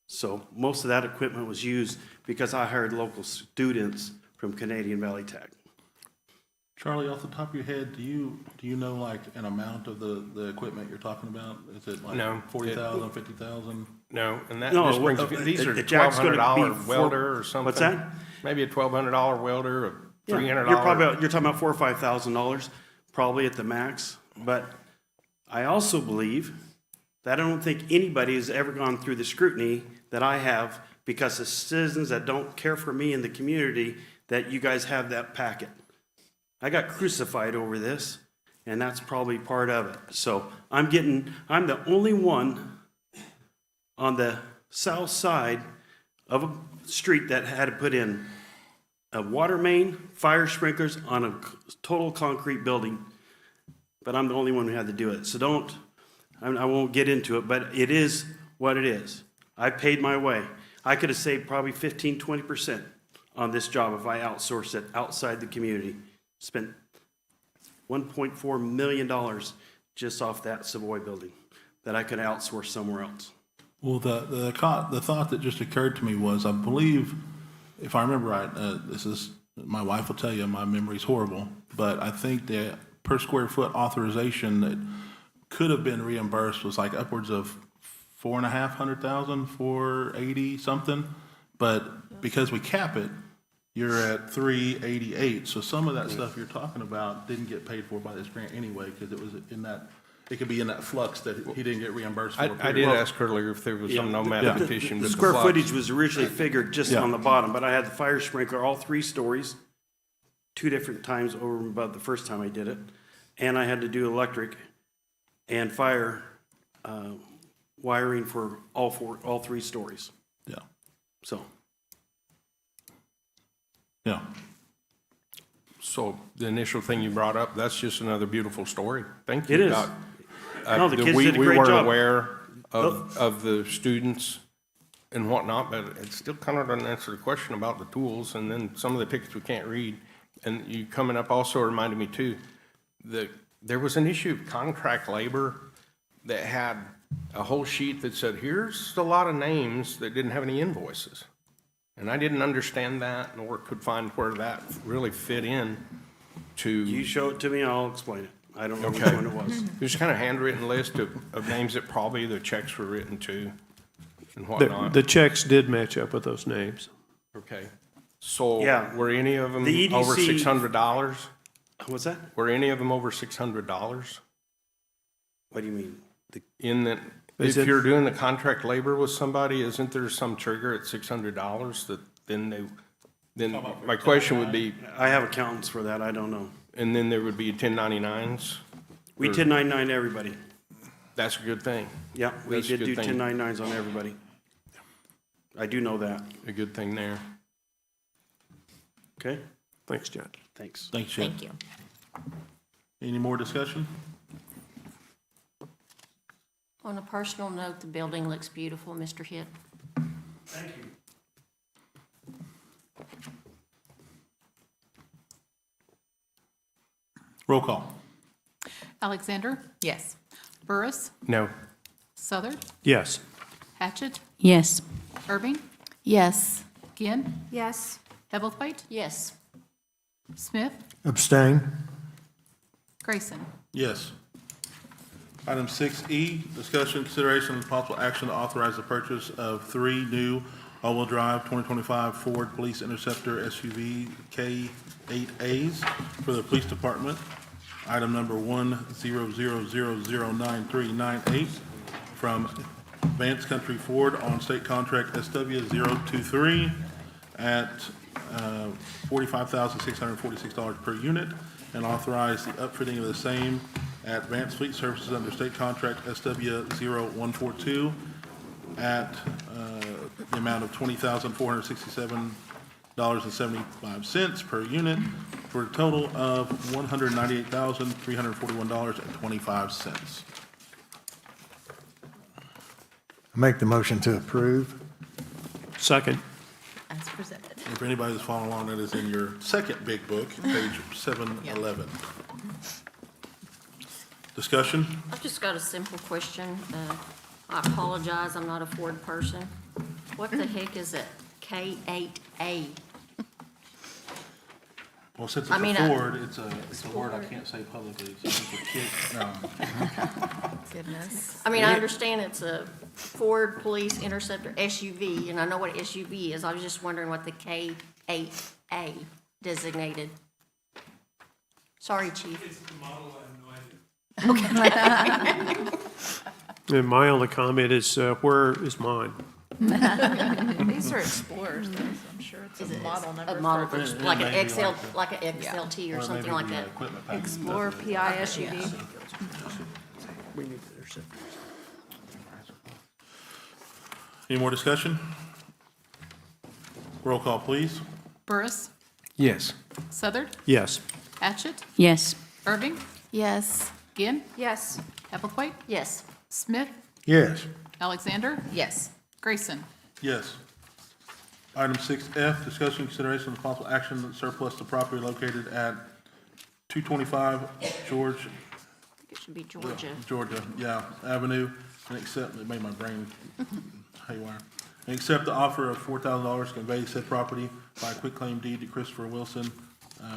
[SPEAKER 14] So most of that equipment was used because I hired local students from Canadian Valley Tech.
[SPEAKER 1] Charlie, off the top of your head, do you know like an amount of the equipment you're talking about? Is it like
[SPEAKER 6] No.
[SPEAKER 1] 40,000, 50,000?
[SPEAKER 6] No, and that
[SPEAKER 14] No,
[SPEAKER 6] just brings, these are
[SPEAKER 14] the jack's gonna be
[SPEAKER 6] $1,200 welder or something.
[SPEAKER 14] What's that?
[SPEAKER 6] Maybe a $1,200 welder, a
[SPEAKER 14] Yeah,
[SPEAKER 6] $300.
[SPEAKER 14] you're talking about $4,000 or $5,000, probably at the max. But I also believe that I don't think anybody has ever gone through the scrutiny that I have because the citizens that don't care for me in the community, that you guys have that packet. I got crucified over this, and that's probably part of it. So I'm the only one on the south side of a street that had to put in a water main, fire sprinklers on a total concrete building, but I'm the only one who had to do it. So I won't get into it, but it is what it is. I paid my way. I could have saved probably 15, 20% on this job if I outsourced it outside the community. Spent $1.4 million just off that Savoy building that I could outsource somewhere else.
[SPEAKER 1] Well, the thought that just occurred to me was, I believe, if I remember right, my wife will tell you my memory's horrible, but I think the per square foot authorization that could have been reimbursed was like upwards of $450,000, $480 something. But because we cap it, you're at $388. So some of that stuff you're talking about didn't get paid for by this grant anyway, because it was in that, it could be in that flux that he didn't get reimbursed for.
[SPEAKER 6] I did ask earlier if there was some no mathematician.
[SPEAKER 14] The square footage was originally figured just on the bottom, but I had the fire sprinkler all 3 stories, 2 different times over and above the first time I did it. And I had to do electric and fire wiring for all 3 stories.
[SPEAKER 1] Yeah.
[SPEAKER 14] So.
[SPEAKER 1] Yeah.
[SPEAKER 6] So the initial thing you brought up, that's just another beautiful story. Thank you.
[SPEAKER 14] It is. No, the kids did a great
[SPEAKER 6] We weren't
[SPEAKER 14] job.
[SPEAKER 6] aware of the students and whatnot, but it still kind of doesn't answer the question about the tools, and then some of the tickets we can't read. And you coming up also reminded me too, that there was an issue of contract labor that had a whole sheet that said, here's a lot of names that didn't have any invoices. And I didn't understand that, nor could find where that really fit in to.
[SPEAKER 14] You show it to me, I'll explain it. I don't know which
[SPEAKER 6] Okay.
[SPEAKER 14] one it was.
[SPEAKER 6] There's kind of handwritten list of names that probably the checks were written to and whatnot.
[SPEAKER 8] The checks did match up with those names.
[SPEAKER 6] Okay. So
[SPEAKER 14] Yeah.
[SPEAKER 6] were any of them
[SPEAKER 14] The EDC
[SPEAKER 6] over $600?
[SPEAKER 14] What's that?
[SPEAKER 6] Were any of them over $600?
[SPEAKER 14] What do you mean?
[SPEAKER 6] In that,
[SPEAKER 8] Is
[SPEAKER 6] if
[SPEAKER 8] it-
[SPEAKER 6] you're doing the contract labor with somebody, isn't there some trigger at $600 that then my question would be,
[SPEAKER 14] I have accountants for that, I don't know.
[SPEAKER 6] and then there would be 1099s?
[SPEAKER 14] We 1099 everybody.
[SPEAKER 6] That's a good thing.
[SPEAKER 14] Yeah, we
[SPEAKER 6] That's a
[SPEAKER 14] did
[SPEAKER 6] good
[SPEAKER 14] do
[SPEAKER 6] thing.
[SPEAKER 14] 1099s on everybody. I do know that.
[SPEAKER 6] A good thing there.
[SPEAKER 14] Okay,
[SPEAKER 8] Thanks, John.
[SPEAKER 14] thanks.
[SPEAKER 1] Thanks, Chip.
[SPEAKER 3] Thank you.
[SPEAKER 1] Any more discussion?
[SPEAKER 5] On a personal note, the building looks beautiful, Mr. Hitt.
[SPEAKER 14] Thank you.
[SPEAKER 1] Roll call.
[SPEAKER 2] Alexander,
[SPEAKER 3] Yes.
[SPEAKER 2] Burris,
[SPEAKER 6] No.
[SPEAKER 2] Southard,
[SPEAKER 8] Yes.
[SPEAKER 2] Hatchet,
[SPEAKER 15] Yes.
[SPEAKER 2] Irving,
[SPEAKER 15] Yes.
[SPEAKER 2] Ginn,
[SPEAKER 9] Yes.
[SPEAKER 2] Hebblethwaite,
[SPEAKER 5] Yes.
[SPEAKER 2] Smith,
[SPEAKER 4] Abstain?
[SPEAKER 2] Grayson.
[SPEAKER 1] Yes. Item 6E, discussion, consideration, and possible action to authorize the purchase of 3 new all-wheel drive 2025 Ford Police Interceptor SUV K8As for the police department. Item number 100009398 from Vance Country Ford on state contract SW023 at $45,646 per unit, and authorize the upfitting of the same at Vance Fleet Services under state contract SW0142 at the amount of $20,467.75 per unit, for a total of $198,341.25.
[SPEAKER 4] Make the motion to approve?
[SPEAKER 8] Second.
[SPEAKER 3] As presented.
[SPEAKER 1] And for anybody that's following along, that is in your second big book, page 711. Discussion?
[SPEAKER 5] I've just got a simple question. I apologize, I'm not a Ford person. What the heck is a K8A?
[SPEAKER 1] Well, since
[SPEAKER 5] I
[SPEAKER 1] it's
[SPEAKER 5] mean,
[SPEAKER 1] a Ford, it's a word I can't say publicly. So it's a kid, no.
[SPEAKER 3] Goodness.
[SPEAKER 5] I mean, I understand it's a Ford Police Interceptor SUV, and I know what SUV is. I was just wondering what the K8A designated. Sorry, Chief.
[SPEAKER 7] It's the model, I have no idea.
[SPEAKER 8] And my only comment is, where is mine?
[SPEAKER 9] These are Explorers, though, so I'm sure it's
[SPEAKER 5] Is
[SPEAKER 9] a
[SPEAKER 5] it
[SPEAKER 9] model number.
[SPEAKER 5] a model,
[SPEAKER 9] for-
[SPEAKER 5] for- like an
[SPEAKER 1] Maybe
[SPEAKER 5] XL,
[SPEAKER 1] like
[SPEAKER 5] like an XLT or
[SPEAKER 1] Or
[SPEAKER 5] something
[SPEAKER 1] maybe
[SPEAKER 5] like
[SPEAKER 1] the
[SPEAKER 5] that?
[SPEAKER 1] equipment package.
[SPEAKER 9] Explorer PI SUV.
[SPEAKER 1] Any more discussion? Roll call, please.
[SPEAKER 2] Burris,
[SPEAKER 6] Yes.
[SPEAKER 2] Southard,
[SPEAKER 8] Yes.
[SPEAKER 2] Hatchet,
[SPEAKER 15] Yes.
[SPEAKER 2] Irving,
[SPEAKER 15] Yes.
[SPEAKER 2] Ginn,
[SPEAKER 9] Yes.
[SPEAKER 2] Hebblethwaite,
[SPEAKER 5] Yes.
[SPEAKER 2] Smith,
[SPEAKER 4] Yes.
[SPEAKER 2] Alexander,
[SPEAKER 3] Yes.
[SPEAKER 2] Grayson.
[SPEAKER 1] Yes. Item 6F, discussion, consideration, and possible action to surplus the property located at 225
[SPEAKER 5] I think it should be Georgia.
[SPEAKER 1] Avenue, and accept, it made my brain haywire. And accept the offer of $4,000 to convey said property by a quitclaim deed to Christopher Wilson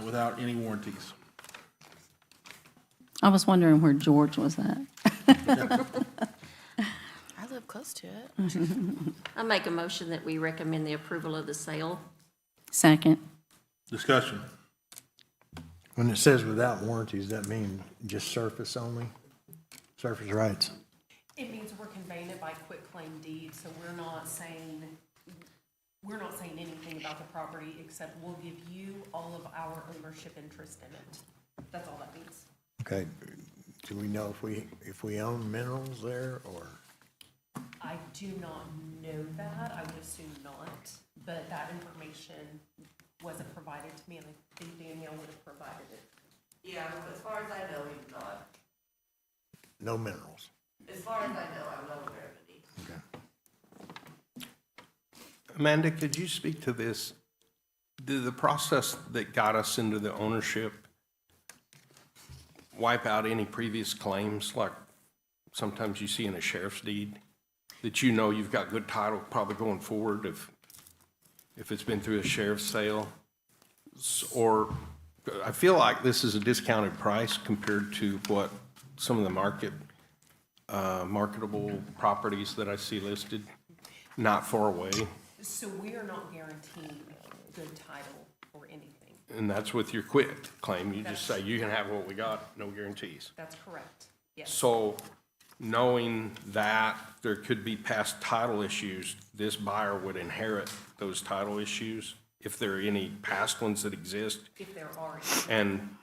[SPEAKER 1] without any warranties.
[SPEAKER 15] I was wondering where George was at.
[SPEAKER 3] I live close to it.
[SPEAKER 5] I make a motion that we recommend the approval of the sale.
[SPEAKER 15] Second.
[SPEAKER 1] Discussion.
[SPEAKER 4] When it says without warranties, that mean just surface only? Surface rights?
[SPEAKER 16] It means we're conveying it by quitclaim deed, so we're not saying anything about the property, except we'll give you all of our ownership interest in it. That's all that means.
[SPEAKER 4] Okay, do we know if we own minerals there, or?
[SPEAKER 16] I do not know that, I would assume not, but that information wasn't provided to me, and I think Danielle would have provided it.
[SPEAKER 12] Yeah, as far as I know, he's not.
[SPEAKER 4] No minerals?
[SPEAKER 12] As far as I know, I'm not aware of any.
[SPEAKER 4] Okay.
[SPEAKER 6] Amanda, could you speak to this? Did the process that got us into the ownership wipe out any previous claims, like sometimes you see in a sheriff's deed, that you know you've got good title probably going forward if it's been through a sheriff's sale? Or, I feel like this is a discounted price compared to what some of the marketable properties that I see listed, not far away.
[SPEAKER 16] So we are not guaranteeing good title or anything.
[SPEAKER 6] And that's with your quit claim. You just say, you can have what we got, no guarantees.
[SPEAKER 16] That's correct, yes.
[SPEAKER 6] So knowing that there could be past title issues, this buyer would inherit those title issues if there are any past ones that exist.
[SPEAKER 16] If there are.
[SPEAKER 6] And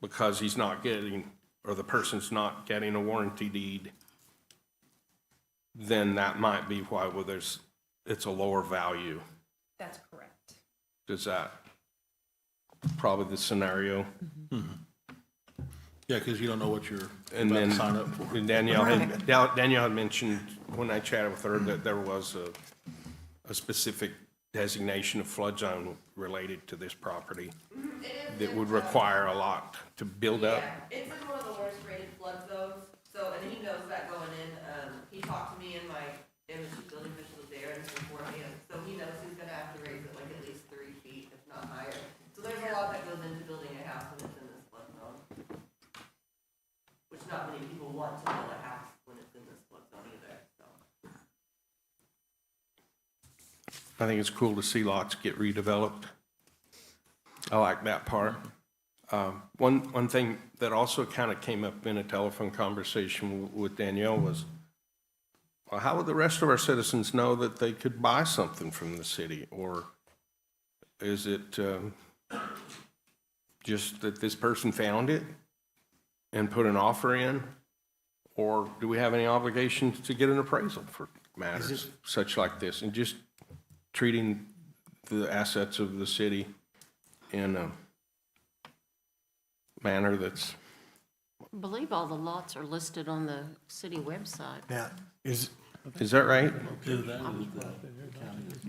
[SPEAKER 6] because he's not getting, or the person's not getting a warranty deed, then that might be why, well, it's a lower value.
[SPEAKER 16] That's correct.
[SPEAKER 6] Does that, probably the scenario?
[SPEAKER 1] Yeah, because you don't know what you're
[SPEAKER 6] And
[SPEAKER 1] about
[SPEAKER 6] then
[SPEAKER 1] to sign up for.
[SPEAKER 6] Danielle had mentioned, when I chatted with her, that there was a specific designation of flood zone related to this property that would require a lot to build up.
[SPEAKER 12] Yeah, it's in one of the worst rated flood zones, so, and he knows that going in, he talked to me and my image building official was there and beforehand, so he knows he's gonna have to raise it like at least 3 feet, if not higher. So there's a lot that goes into building a house when it's in this flood zone. Which not many people want to build a house when it's in this flood zone either, so.
[SPEAKER 6] I think it's cool to see lots get redeveloped. I like that part. One thing that also kind of came up in a telephone conversation with Danielle was, well, how would the rest of our citizens know that they could buy something from the city? Or is it just that this person found it and put an offer in? Or do we have any obligations to get an appraisal for matters such like this? And just treating the assets of the city in a manner that's,
[SPEAKER 5] I believe all the lots are listed on the city website.
[SPEAKER 4] Now, is
[SPEAKER 6] that right?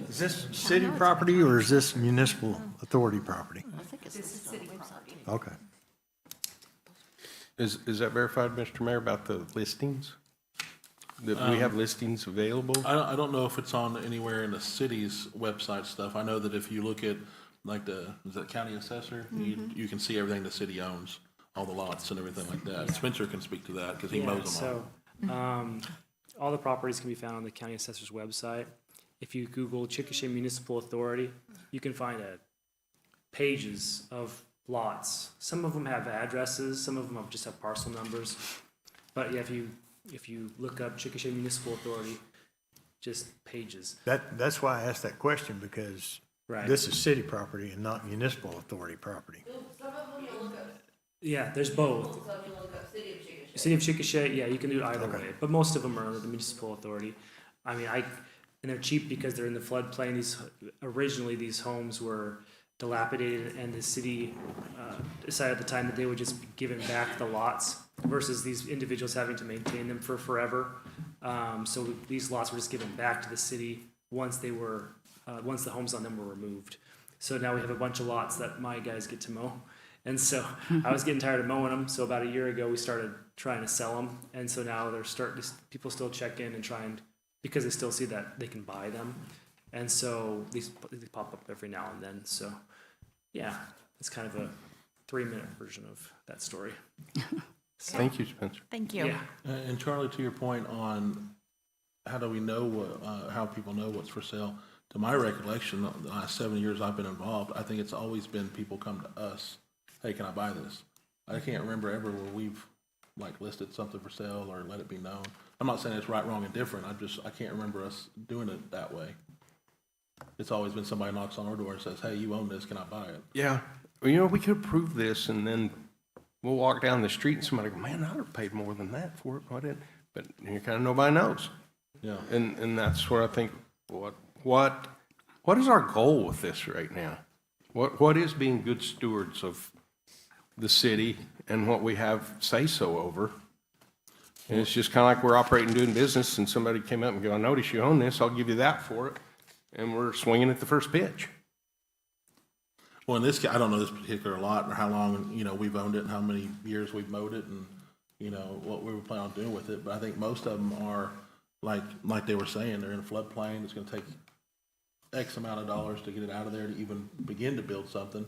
[SPEAKER 4] this city property or is this municipal authority property?
[SPEAKER 5] I think it's listed on the website.
[SPEAKER 4] Okay.
[SPEAKER 6] Is that verified, Mr. Mayor, about the listings? That we have listings available?
[SPEAKER 1] I don't know if it's on anywhere in the city's website stuff. I know that if you look at, like is that county assessor? You can see everything the city owns, all the lots and everything like that. Spencer can speak to that because he mows them all.
[SPEAKER 17] So, all the properties can be found on the county assessor's website. If you Google Chickasha Municipal Authority, you can find pages of lots. Some of them have addresses, some of them just have parcel numbers. But yeah, if you look up Chickasha Municipal Authority, just pages.
[SPEAKER 4] That's why I asked that question, because
[SPEAKER 17] Right.
[SPEAKER 4] this is city property and not municipal authority property.
[SPEAKER 12] Some of them you'll look up,
[SPEAKER 17] Yeah, there's both.
[SPEAKER 12] some you'll look up City of Chickasha.
[SPEAKER 17] City of Chickasha, yeah, you can do it either way, but most of them are under the municipal authority. I mean, and they're cheap because they're in the floodplain. Originally, these homes were dilapidated, and the city decided at the time that they would just be giving back the lots versus these individuals having to maintain them for forever. So these lots were just given back to the city once the homes on them were removed. So now we have a bunch of lots that my guys get to mow. And so I was getting tired of mowing them. So about a year ago, we started trying to sell them. And so now people still check in and try and, because they still see that they can buy them. And so these pop up every now and then. So yeah, it's kind of a 3-minute version of that story.
[SPEAKER 6] Thank you, Spencer.
[SPEAKER 3] Thank you.
[SPEAKER 17] Yeah.
[SPEAKER 1] And Charlie, to your point on how do we know, how people know what's for sale, to my recollection, the last 7 years I've been involved, I think it's always been people come to us, hey, can I buy this? I can't remember ever where we've listed something for sale or let it be known. I'm not saying it's right, wrong, and different. I can't remember us doing it that way. It's always been somebody knocks on our door and says, hey, you own this, can I buy it?
[SPEAKER 6] Yeah. Well, we could approve this and then we'll walk down the street and somebody go, man, I'd have paid more than that for it. Why didn't? But you kind of nobody knows.
[SPEAKER 1] Yeah.
[SPEAKER 6] And that's where I think, what is our goal with this right now? What is being good stewards of the city and what we have say-so over? And it's just kind of like we're operating, doing business, and somebody came up and go, I notice you own this, I'll give you that for it. And we're swinging at the first pitch.
[SPEAKER 1] Well, in this case, I don't know this particular lot or how long, we've owned it and how many years we've mowed it and, what we were planning on doing with it. But I think most of them are, like they were saying, they're in a floodplain. It's going to take X amount of dollars to get it out of there to even begin to build something.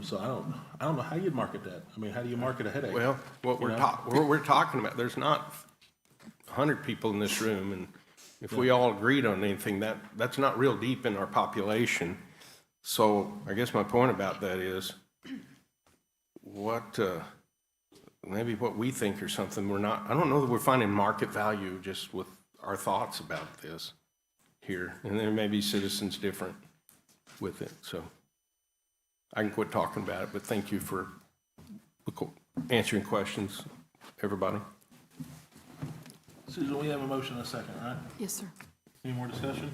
[SPEAKER 1] So I don't know how you'd market that. I mean, how do you market a headache?
[SPEAKER 6] Well, what we're talking about, there's not 100 people in this room, and if we all agreed on anything, that's not real deep in our population. So I guess my point about that is maybe what we think or something, I don't know that we're finding market value just with our thoughts about this here. And there may be citizens different with it. So I can quit talking about it, but thank you for answering questions, everybody.
[SPEAKER 1] Susan, we have a motion and a second, right?
[SPEAKER 2] Yes, sir.
[SPEAKER 1] Any more discussion?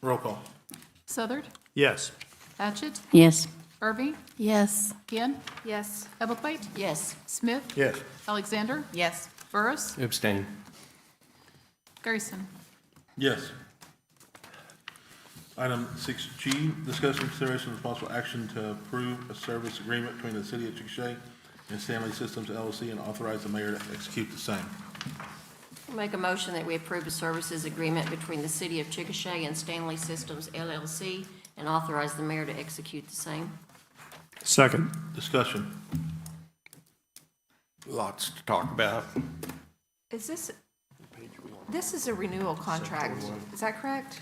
[SPEAKER 1] Roll call.
[SPEAKER 2] Southard,
[SPEAKER 8] Yes.
[SPEAKER 2] Patchett,
[SPEAKER 15] Yes.
[SPEAKER 2] Irving,
[SPEAKER 15] Yes.
[SPEAKER 2] Gann,
[SPEAKER 9] Yes.
[SPEAKER 2] Ebblequait,
[SPEAKER 5] Yes.
[SPEAKER 2] Smith,
[SPEAKER 4] Yes.
[SPEAKER 2] Alexander,
[SPEAKER 3] Yes.
[SPEAKER 2] Burris,
[SPEAKER 6] Abstain.
[SPEAKER 2] Garrison.
[SPEAKER 1] Yes. Item 6G, discussion, consideration, and possible action to approve a service agreement between the City of Chickasha and Stanley Systems LLC and authorize the mayor to execute the same.
[SPEAKER 5] I'll make a motion that we approve a services agreement between the City of Chickasha and Stanley Systems LLC and authorize the mayor to execute the same.
[SPEAKER 8] Second.
[SPEAKER 1] Discussion.
[SPEAKER 6] Lots to talk about.
[SPEAKER 9] Is this is a renewal contract, is that correct?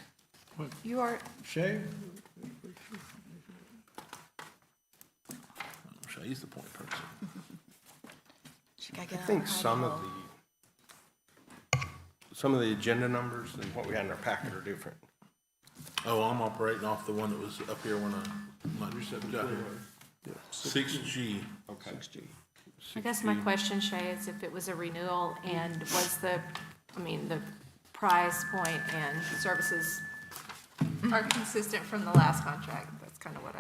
[SPEAKER 9] You are,
[SPEAKER 13] Shay?
[SPEAKER 1] Shay's the point person.
[SPEAKER 6] I think some of the agenda numbers and what we had in our packet are different.
[SPEAKER 1] Oh, I'm operating off the one that was up here when I got here. 6G.
[SPEAKER 6] Okay. 6G.
[SPEAKER 9] I guess my question, Shay, is if it was a renewal and was the price point and services are consistent from the last contract. That's kind of what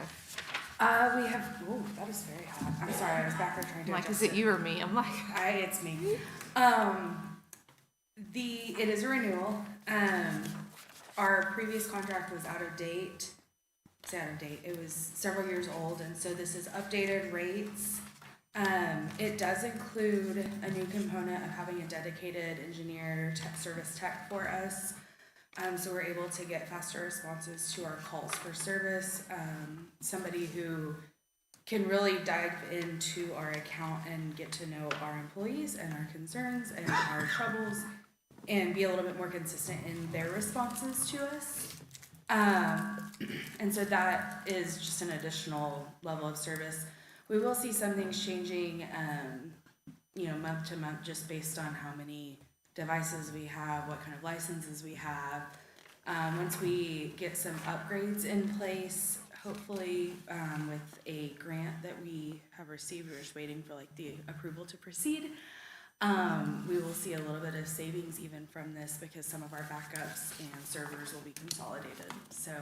[SPEAKER 18] We have, oh, that is very hot. I'm sorry, I was back there trying to
[SPEAKER 9] like,
[SPEAKER 18] adjust
[SPEAKER 9] is it you or me? I'm like,
[SPEAKER 18] it's me. It is a renewal. Our previous contract was out of date. It's out of date. It was several years old, and so this is updated rates. It does include a new component of having a dedicated engineer service tech for us. So we're able to get faster responses to our calls for service. Somebody who can really dive into our account and get to know our employees and our concerns and our troubles and be a little bit more consistent in their responses to us. And so that is just an additional level of service. We will see some things changing, month to month, just based on how many devices we have, what kind of licenses we have. Once we get some upgrades in place, hopefully with a grant that we have received, we're just waiting for the approval to proceed. We will see a little bit of savings even from this because some of our backups and servers will be consolidated. So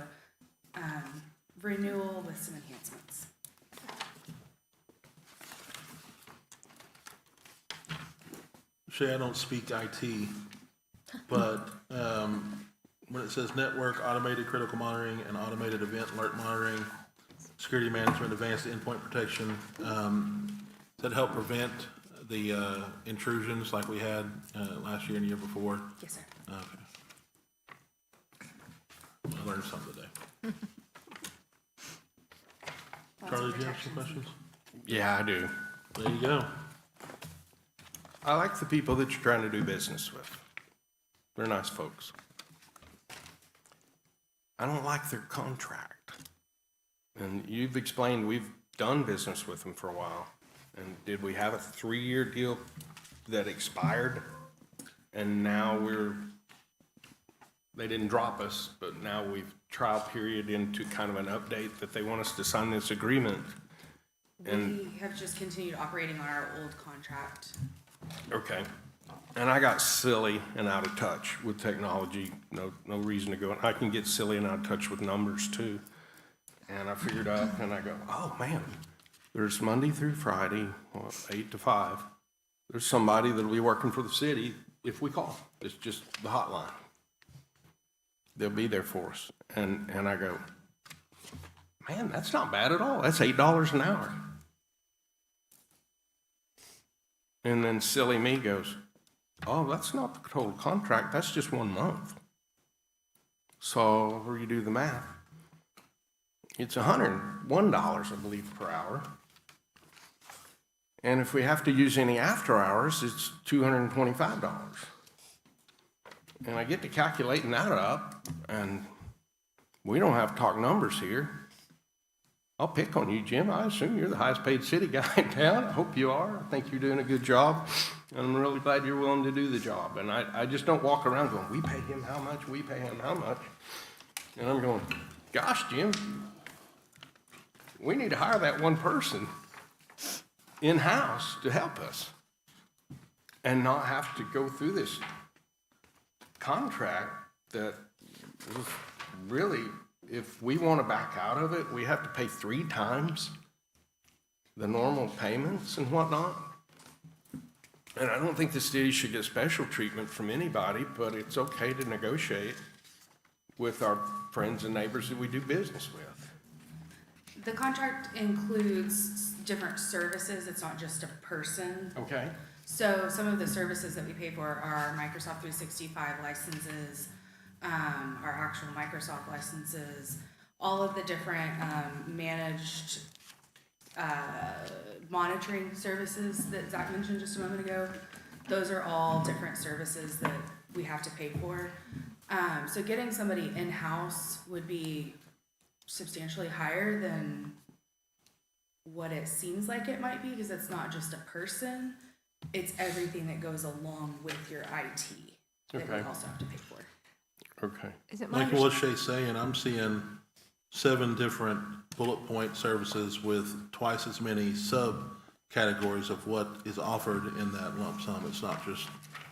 [SPEAKER 18] renewal with some enhancements.
[SPEAKER 1] Shay, I don't speak IT, but when it says network, automated critical monitoring, and automated event alert monitoring, security management, advanced endpoint protection, does that help prevent the intrusions like we had last year and the year before?
[SPEAKER 18] Yes, sir.
[SPEAKER 1] Okay. I learned something today. Charlie, do you have some questions?
[SPEAKER 6] Yeah, I do.
[SPEAKER 1] There you go.
[SPEAKER 6] I like the people that you're trying to do business with. They're nice folks. I don't like their contract. And you've explained we've done business with them for a while. And did we have a 3-year deal that expired? And now they didn't drop us, but now we've trial period into kind of an update that they want us to sign this agreement. And
[SPEAKER 18] We have just continued operating on our old contract.
[SPEAKER 6] okay. And I got silly and out of touch with technology. No reason to go. I can get silly and out of touch with numbers too. And I figured out, and I go, oh man, there's Monday through Friday, 8 to 5. There's somebody that'll be working for the city if we call. It's just the hotline. They'll be there for us. And I go, man, that's not bad at all. That's $8 an hour. And then silly me goes, oh, that's not the total contract. That's just 1 month. So where you do the math, it's $101, I believe, per hour. And if we have to use any after hours, it's $225. And I get to calculating that up, and we don't have to talk numbers here. I'll pick on you, Jim. I assume you're the highest paid city guy in town. I hope you are. I think you're doing a good job. And I'm really glad you're willing to do the job. And I just don't walk around going, we pay him how much, we pay him how much. And I'm going, gosh, Jim, we need to hire that one person in-house to help us and not have to go through this contract that was really if we want to back out of it, we have to pay 3 times the normal payments and whatnot. And I don't think the city should get special treatment from anybody, but it's okay to negotiate with our friends and neighbors that we do business with.
[SPEAKER 18] The contract includes different services, it's not just a person.
[SPEAKER 6] Okay?
[SPEAKER 18] So some of the services that we pay for are Microsoft 365 licenses, our actual Microsoft licenses, all of the different managed monitoring services that Zach mentioned just a moment ago. Those are all different services that we have to pay for. So getting somebody in-house would be substantially higher than what it seems like it might be, because it's not just a person, it's everything that goes along with your IT that we
[SPEAKER 6] Okay.
[SPEAKER 18] also have to pay for.
[SPEAKER 6] Okay.
[SPEAKER 9] Is it my
[SPEAKER 1] Like what Shay's saying, I'm seeing 7 different bullet point services with twice as many subcategories of what is offered in that lump sum. It's not just,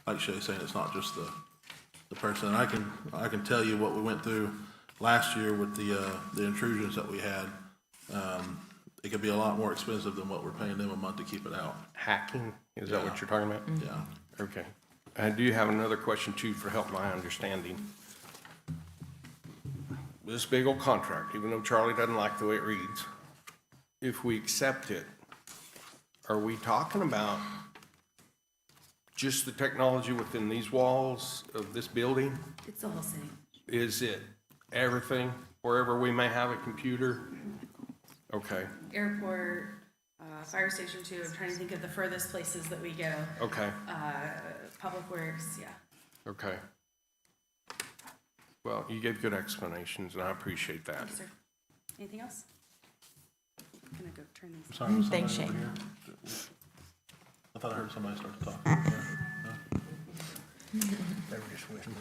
[SPEAKER 1] like Shay's saying, it's not just the person. I can tell you what we went through last year with the intrusions that we had. It could be a lot more expensive than what we're paying them a month to keep it out.
[SPEAKER 6] Hacking, is that what you're talking about?
[SPEAKER 1] Yeah.
[SPEAKER 6] Okay. I do have another question too, for help my understanding. This big old contract, even though Charlie doesn't like the way it reads, if we accept it, are we talking about just the technology within these walls of this building?
[SPEAKER 18] It's the whole city.
[SPEAKER 6] Is it everything, wherever we may have a computer? Okay,
[SPEAKER 18] Airport, fire station 2, I'm trying to think of the furthest places that we go.
[SPEAKER 6] okay,
[SPEAKER 18] Public Works, yeah.
[SPEAKER 6] okay. Well, you gave good explanations, and I appreciate that.
[SPEAKER 18] Thank you, sir. Anything else? I'm gonna go turn these.
[SPEAKER 1] Sorry, was
[SPEAKER 3] Thanks,
[SPEAKER 1] somebody
[SPEAKER 3] Shane.
[SPEAKER 1] over here? I thought I heard somebody start to talk. Yeah,
[SPEAKER 4] They were just whispering.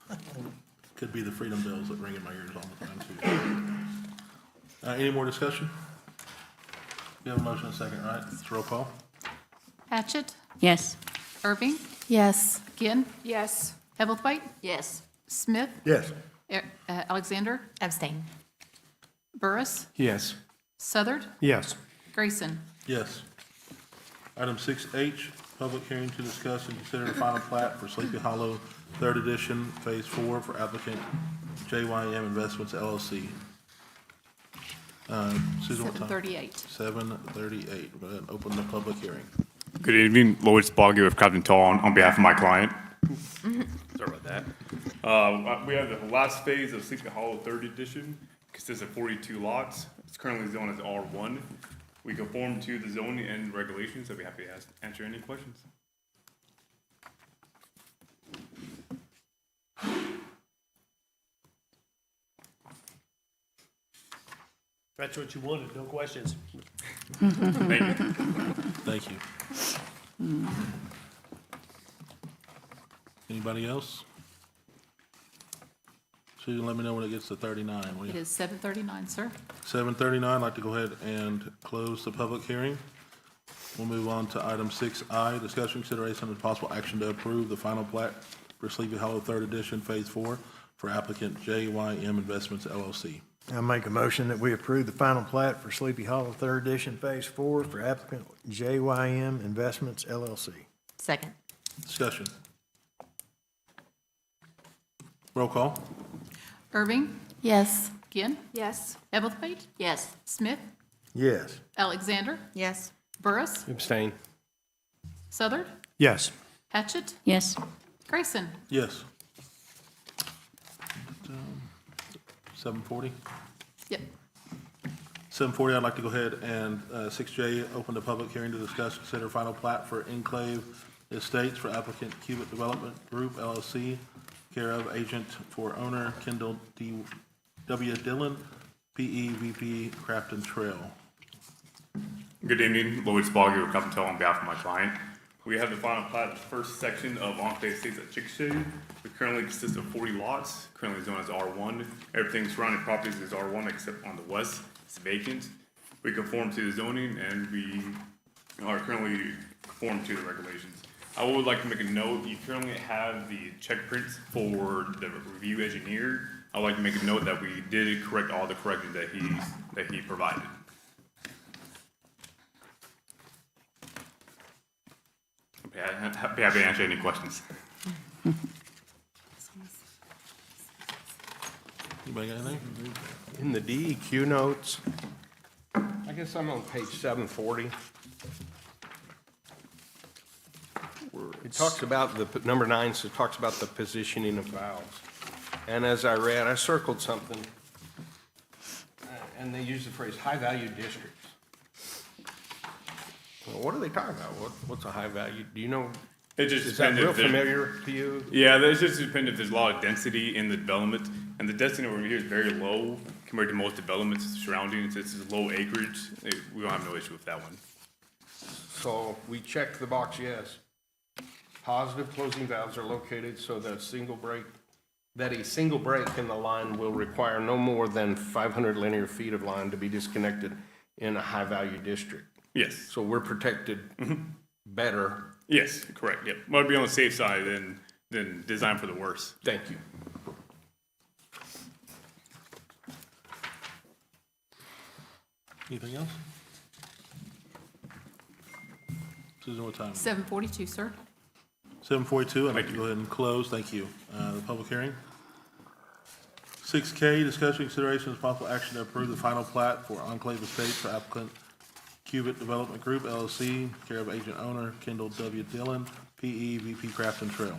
[SPEAKER 1] no? Could be the freedom bells that ring in my ears all the time too. Any more discussion? We have a motion and a second, right? It's roll call.
[SPEAKER 2] Hatchett,
[SPEAKER 15] Yes.
[SPEAKER 2] Irving,
[SPEAKER 15] Yes.
[SPEAKER 2] Ginn,
[SPEAKER 9] Yes.
[SPEAKER 2] Hebblethwaite,
[SPEAKER 3] Yes.
[SPEAKER 2] Smith,
[SPEAKER 4] Yes.
[SPEAKER 2] Alexander,
[SPEAKER 3] Abstain.
[SPEAKER 2] Burris,
[SPEAKER 6] Yes.
[SPEAKER 2] Southard,
[SPEAKER 8] Yes.
[SPEAKER 2] Grayson.
[SPEAKER 1] Yes. Item 6H, public hearing to discuss and consider the final plat for Sleepy Hollow, 3rd edition, Phase 4 for applicant JYM Investments LLC. Susan, what time?
[SPEAKER 2] 7:38.
[SPEAKER 1] 7:38. Go ahead and open the public hearing.
[SPEAKER 19] Good evening, Lloyd Spoggy with Captain Tall on behalf of my client. Sorry about that. We have the last phase of Sleepy Hollow 3rd edition, consists of 42 lots. It's currently zoned as R1. We conform to the zoning and regulations, so we have to answer any questions.
[SPEAKER 8] That's what you wanted, no questions.
[SPEAKER 19] Thank you.
[SPEAKER 1] Thank you. Anybody else? Susan, let me know when it gets to 39. will you?
[SPEAKER 2] It is 7:39, sir.
[SPEAKER 1] 7:39, I'd like to go ahead and close the public hearing. We'll move on to item 6I, discussion, consideration, and possible action to approve the final plat for Sleepy Hollow 3rd edition, Phase 4 for applicant JYM Investments LLC.
[SPEAKER 4] I make a motion that we approve the final plat for Sleepy Hollow 3rd edition, Phase 4 for applicant JYM Investments LLC.
[SPEAKER 3] Second.
[SPEAKER 1] Discussion. Roll call.
[SPEAKER 2] Irving,
[SPEAKER 15] Yes.
[SPEAKER 2] Ginn,
[SPEAKER 9] Yes.
[SPEAKER 2] Hebblethwaite,
[SPEAKER 3] Yes.
[SPEAKER 2] Smith,
[SPEAKER 4] Yes.
[SPEAKER 2] Alexander,
[SPEAKER 3] Yes.
[SPEAKER 2] Burris,
[SPEAKER 6] Abstain.
[SPEAKER 2] Southard,
[SPEAKER 8] Yes.
[SPEAKER 2] Hatchett,
[SPEAKER 15] Yes.
[SPEAKER 2] Grayson.
[SPEAKER 1] Yes. 7:40?
[SPEAKER 2] Yep.
[SPEAKER 1] 7:40, I'd like to go ahead and 6J, open the public hearing to discuss, consider final plat for Enclave Estates for applicant Cubic Development Group LLC, care of agent for owner Kendall W. Dillon, PE VP Crafton Trail.
[SPEAKER 19] Good evening, Lloyd Spoggy with Captain Tall on behalf of my client. We have the final plat, the first section of Enclave Estates at Chickasha. It currently consists of 40 lots, currently zoned as R1. Everything surrounding properties is R1 except on the west, it's vacant. We conform to the zoning and we are currently conform to the regulations. I would like to make a note, you currently have the check prints for the review engineer I'd like to make a note that we did correct all the corrections that he provided. I'd be happy to answer any questions.
[SPEAKER 1] Anybody got anything?
[SPEAKER 6] In the DEQ notes, I guess I'm on page 740. It talks about number 9, so it talks about the positioning of valves. And as I read, I circled something, and they use the phrase high-value districts. Well, what are they talking about? What's a high value? Do you know?
[SPEAKER 19] It just
[SPEAKER 6] Is that
[SPEAKER 19] depends
[SPEAKER 6] real
[SPEAKER 19] if there's-
[SPEAKER 6] familiar to you?
[SPEAKER 19] Yeah, there's just depends if there's a lot of density in the development, and the density over here is very low compared to most developments surrounding it. This is low acreage. We don't have no issue with that one.
[SPEAKER 6] So we checked the box, yes. Positive closing valves are located so that a single break in the line will require no more than 500 linear feet of line to be disconnected in a high-value district.
[SPEAKER 19] Yes.
[SPEAKER 6] So we're protected better.
[SPEAKER 19] Yes, correct. Yep. Might be on the safe side than design for the worst.
[SPEAKER 6] Thank you.
[SPEAKER 1] Anything else? Susan, what time?
[SPEAKER 2] 7:42, sir.
[SPEAKER 1] 7:42, I'd like to go ahead and close, thank you, the public hearing. 6K, discussion consideration of possible action to approve the final plat for Enclave Estates for applicant Cubit Development Group LLC, care of agent owner Kendall W. Dillon, PE, VP Craft and Trail.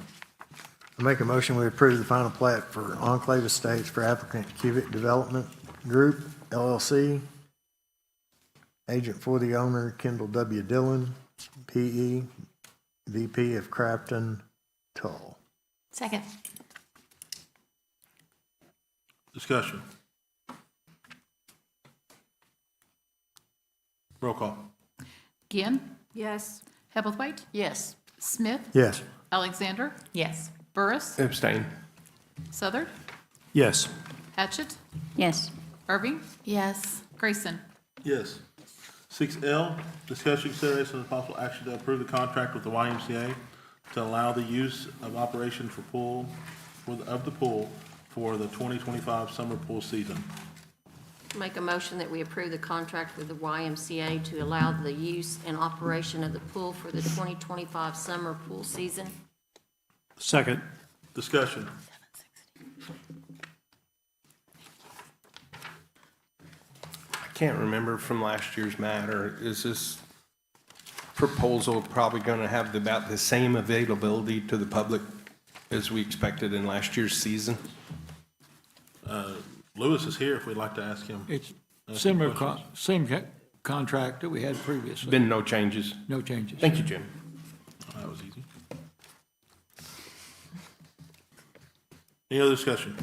[SPEAKER 4] I make a motion, we approve the final plat for Enclave Estates for applicant Cubic Development Group, LLC. Agent for the owner, Kendall W. Dillon, PE, VP of Crafton Tull.
[SPEAKER 2] Second.
[SPEAKER 1] Discussion. Roll call.
[SPEAKER 2] Ginn,
[SPEAKER 9] Yes.
[SPEAKER 2] Hebblethwaite,
[SPEAKER 15] Yes.
[SPEAKER 2] Smith,
[SPEAKER 4] Yes.
[SPEAKER 2] Alexander,
[SPEAKER 3] Yes.
[SPEAKER 2] Burris,
[SPEAKER 6] Abstain.
[SPEAKER 2] Southard,
[SPEAKER 8] Yes.
[SPEAKER 2] Hatchet,
[SPEAKER 15] Yes.
[SPEAKER 2] Irving,
[SPEAKER 15] Yes.
[SPEAKER 2] Grayson.
[SPEAKER 1] Yes. 6L, discussion consideration of possible action to approve the contract with the YMCA to allow the use of operation for the pool for the 2025 summer pool season.
[SPEAKER 5] Make a motion that we approve the contract with the YMCA to allow the use and operation of the pool for the 2025 summer pool season.
[SPEAKER 8] Second.
[SPEAKER 1] Discussion.
[SPEAKER 6] I can't remember from last year's matter, is this proposal probably going to have about the same availability to the public as we expected in last year's season?
[SPEAKER 1] Lewis is here if we'd like to ask him.
[SPEAKER 13] It's
[SPEAKER 1] Ask
[SPEAKER 13] similar,
[SPEAKER 1] him questions.
[SPEAKER 13] same contract that we had previously.
[SPEAKER 6] Been no changes?
[SPEAKER 13] No changes.
[SPEAKER 6] Thank you, Jim.
[SPEAKER 1] That was easy. Any other discussion?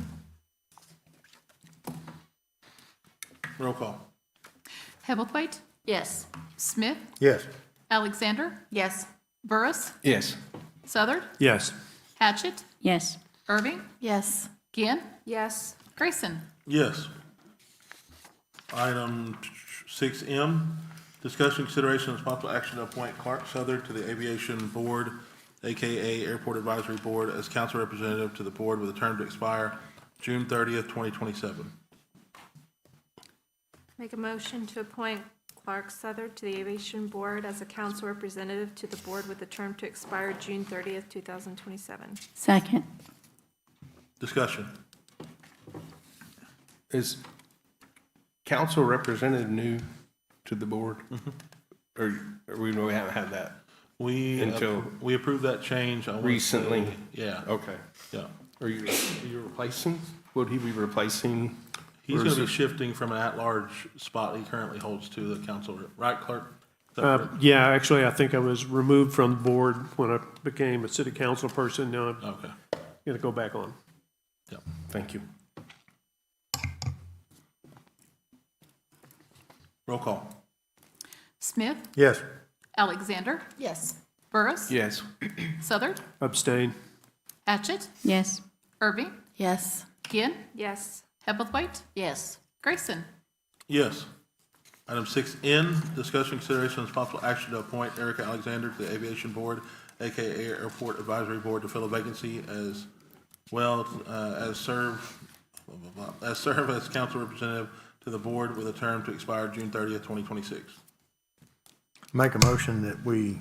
[SPEAKER 1] Roll call.
[SPEAKER 2] Hebblethwaite,
[SPEAKER 5] Yes.
[SPEAKER 2] Smith,
[SPEAKER 4] Yes.
[SPEAKER 2] Alexander,
[SPEAKER 3] Yes.
[SPEAKER 2] Burris,
[SPEAKER 6] Yes.
[SPEAKER 2] Southard,
[SPEAKER 8] Yes.
[SPEAKER 2] Hatchet,
[SPEAKER 15] Yes.
[SPEAKER 2] Irving,
[SPEAKER 15] Yes.
[SPEAKER 2] Ginn,
[SPEAKER 9] Yes.
[SPEAKER 2] Grayson.
[SPEAKER 1] Yes. Item 6M, discussion consideration of possible action to appoint Clark Southard to the Aviation Board, AKA Airport Advisory Board, as council representative to the board with a term to expire June 30th, 2027.
[SPEAKER 9] Make a motion to appoint Clark Southard to the Aviation Board as a council representative to the board with a term to expire June 30th, 2027.
[SPEAKER 15] Second.
[SPEAKER 1] Discussion.
[SPEAKER 6] Is council representative new to the board? Or we haven't had that?
[SPEAKER 1] We approved that change. I wanna say-
[SPEAKER 6] Recently?
[SPEAKER 1] Yeah.
[SPEAKER 6] Okay.
[SPEAKER 1] Yeah.
[SPEAKER 6] Are you replacing? Would he be replacing?
[SPEAKER 1] He's
[SPEAKER 6] Or
[SPEAKER 1] going
[SPEAKER 6] is
[SPEAKER 1] to be
[SPEAKER 6] it-
[SPEAKER 1] shifting from an at-large spot he currently holds to the council, right, clerk? Is that correct?
[SPEAKER 8] Yeah, actually, I think I was removed from the board when I became a city council person. Now I'm
[SPEAKER 1] Okay.
[SPEAKER 8] going to go back on.
[SPEAKER 1] Yeah.
[SPEAKER 6] Thank you.
[SPEAKER 1] Roll call.
[SPEAKER 2] Smith,
[SPEAKER 4] Yes.
[SPEAKER 2] Alexander,
[SPEAKER 3] Yes.
[SPEAKER 2] Burris,
[SPEAKER 6] Yes.
[SPEAKER 2] Southard,
[SPEAKER 8] Abstain.
[SPEAKER 2] Hatchet,
[SPEAKER 15] Yes.
[SPEAKER 2] Irving,
[SPEAKER 15] Yes.
[SPEAKER 2] Ginn,
[SPEAKER 9] Yes.
[SPEAKER 2] Hebblethwaite,
[SPEAKER 5] Yes.
[SPEAKER 2] Grayson.
[SPEAKER 1] Yes. Item 6N, discussion consideration of possible action to appoint Erica Alexander to the Aviation Board, AKA Airport Advisory Board, to fill a vacancy as well as serve blah, blah, blah, serve as council representative to the board with a term to expire June 30th, 2026.
[SPEAKER 4] Make a motion that we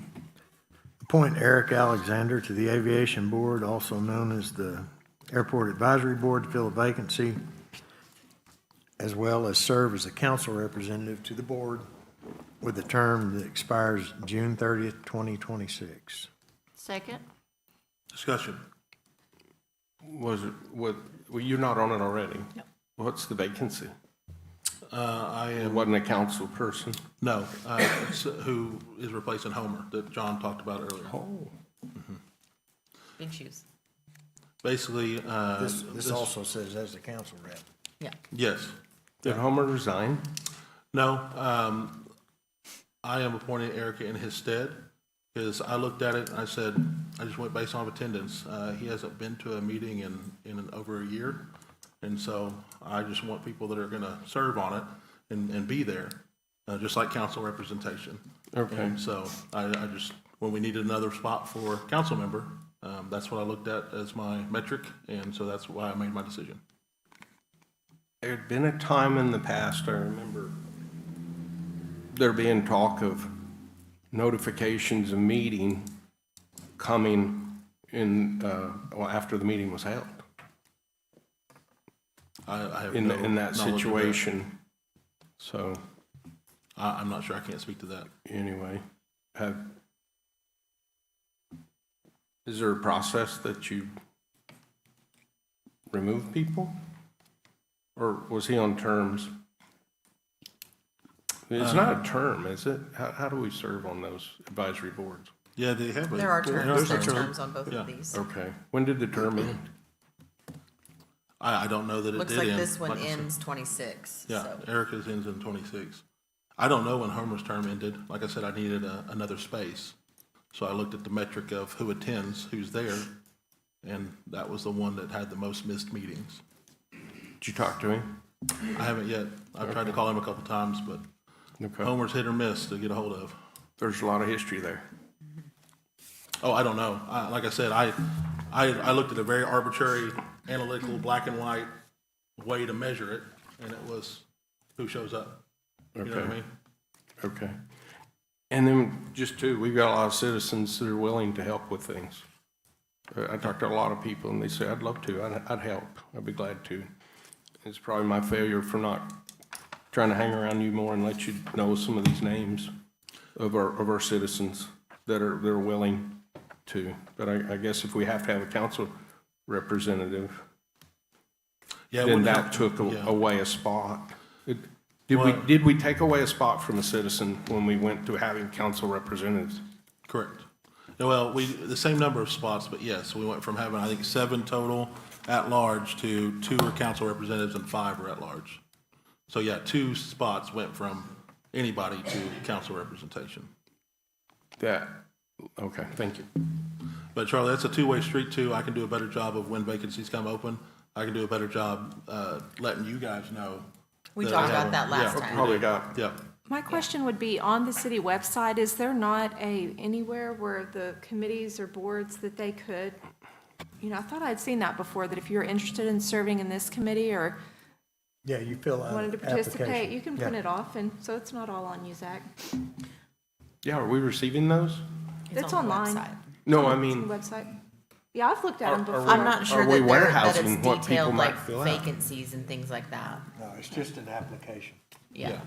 [SPEAKER 4] appoint Eric Alexander to the Aviation Board, also known as the Airport Advisory Board, to fill a vacancy, as well as serve as a council representative to the board with a term that expires June 30th, 2026.
[SPEAKER 2] Second.
[SPEAKER 1] Discussion.
[SPEAKER 6] Was it, well, you're not on it already?
[SPEAKER 2] No.
[SPEAKER 6] What's the vacancy?
[SPEAKER 1] I
[SPEAKER 6] It
[SPEAKER 1] am,
[SPEAKER 6] wasn't a council person?
[SPEAKER 1] no, it's who is replacing Homer that John talked about earlier.
[SPEAKER 6] Oh.
[SPEAKER 3] Big shoes.
[SPEAKER 1] Basically,
[SPEAKER 4] This also says as a council rep.
[SPEAKER 3] Yeah.
[SPEAKER 1] yes.
[SPEAKER 6] Did Homer resign?
[SPEAKER 1] No, I am appointing Erica in his stead, because I looked at it and I said, I just went based on attendance. He hasn't been to a meeting in over a year, and so I just want people that are gonna serve on it and be there, just like council representation.
[SPEAKER 6] Okay.
[SPEAKER 1] And so I just, when we needed another spot for council member, that's what I looked at as my metric, and so that's why I made my decision.
[SPEAKER 6] There had been a time in the past, I remember, there being talk of notifications of meeting coming in, well, after the meeting was held.
[SPEAKER 1] I have
[SPEAKER 6] In
[SPEAKER 1] no
[SPEAKER 6] that
[SPEAKER 1] knowledge of that.
[SPEAKER 6] situation. So,
[SPEAKER 1] I'm not sure, I can't speak to that.
[SPEAKER 6] anyway, is there a process that you remove people? Or was he on terms? It's not a term, is it? How do we serve on those advisory boards?
[SPEAKER 1] Yeah, they have.
[SPEAKER 3] There are terms, there's
[SPEAKER 1] term.
[SPEAKER 3] terms on both
[SPEAKER 1] Yeah.
[SPEAKER 3] of these.
[SPEAKER 6] Okay. When did the term end?
[SPEAKER 1] I don't know that it
[SPEAKER 3] Looks
[SPEAKER 1] did
[SPEAKER 3] like
[SPEAKER 1] end.
[SPEAKER 3] this one
[SPEAKER 1] I said.
[SPEAKER 3] ends 26,
[SPEAKER 1] Yeah,
[SPEAKER 3] so.
[SPEAKER 1] Erica's ends in 26. I don't know when Homer's term ended. Like I said, I needed another space. So I looked at the metric of who attends, who's there, and that was the one that had the most missed meetings.
[SPEAKER 6] Did you talk to him?
[SPEAKER 1] I haven't yet. I've tried to call him a couple times, but
[SPEAKER 6] Okay.
[SPEAKER 1] Homer's hit or miss to get a hold of.
[SPEAKER 6] There's a lot of history there.
[SPEAKER 1] Oh, I don't know. Like I said, I looked at a very arbitrary, analytical, black and white way to measure it, and it was who shows up. You know what I
[SPEAKER 6] Okay.
[SPEAKER 1] mean?
[SPEAKER 6] Okay. And then just too, we've got a lot of citizens that are willing to help with things. I talked to a lot of people and they say, I'd love to, I'd help, I'd be glad to. It's probably my failure for not trying to hang around you more and let you know some of these names of our citizens that are willing to. But I guess if we have to have a council representative,
[SPEAKER 1] Yeah, it
[SPEAKER 6] then
[SPEAKER 1] wouldn't
[SPEAKER 6] that
[SPEAKER 1] have-
[SPEAKER 6] took
[SPEAKER 1] yeah.
[SPEAKER 6] away a spot.
[SPEAKER 1] Well-
[SPEAKER 6] Did we take away a spot from a citizen when we went to having council representatives?
[SPEAKER 1] Correct. Yeah, well, the same number of spots, but yes, we went from having, I think, 7 total at large to 2 are council representatives and 5 are at large. So yeah, 2 spots went from anybody to council representation.
[SPEAKER 6] Okay, thank you.
[SPEAKER 1] But Charlie, that's a two-way street too. I can do a better job of when vacancies come open. I can do a better job letting you guys know.
[SPEAKER 3] We
[SPEAKER 1] that
[SPEAKER 3] talked
[SPEAKER 1] I have
[SPEAKER 3] about that
[SPEAKER 1] a-
[SPEAKER 3] last
[SPEAKER 1] yeah,
[SPEAKER 3] time.
[SPEAKER 6] Probably got,
[SPEAKER 1] Yeah.
[SPEAKER 9] My question would be, on the city website, is there not anywhere where the committees or boards that they could, I thought I'd seen that before, that if you're interested in serving in this committee or
[SPEAKER 4] Yeah, you fill out
[SPEAKER 9] wanted to
[SPEAKER 4] an
[SPEAKER 9] participate,
[SPEAKER 4] application.
[SPEAKER 9] you can
[SPEAKER 4] Yeah.
[SPEAKER 9] print it off, and so it's not all on you, Zach.
[SPEAKER 6] yeah, are we receiving those?
[SPEAKER 3] on
[SPEAKER 9] It's
[SPEAKER 3] the
[SPEAKER 9] online.
[SPEAKER 3] website.
[SPEAKER 6] No, I
[SPEAKER 9] It's on
[SPEAKER 6] mean,
[SPEAKER 9] the website. Yeah, I've looked at them
[SPEAKER 6] Are
[SPEAKER 9] before.
[SPEAKER 3] I'm not sure
[SPEAKER 6] Are we
[SPEAKER 3] that that
[SPEAKER 6] warehousing
[SPEAKER 3] it's
[SPEAKER 6] what people
[SPEAKER 3] detailed
[SPEAKER 6] might
[SPEAKER 3] like
[SPEAKER 6] fill out?
[SPEAKER 3] vacancies and things like that.
[SPEAKER 4] No, it's just an application.
[SPEAKER 3] Yeah.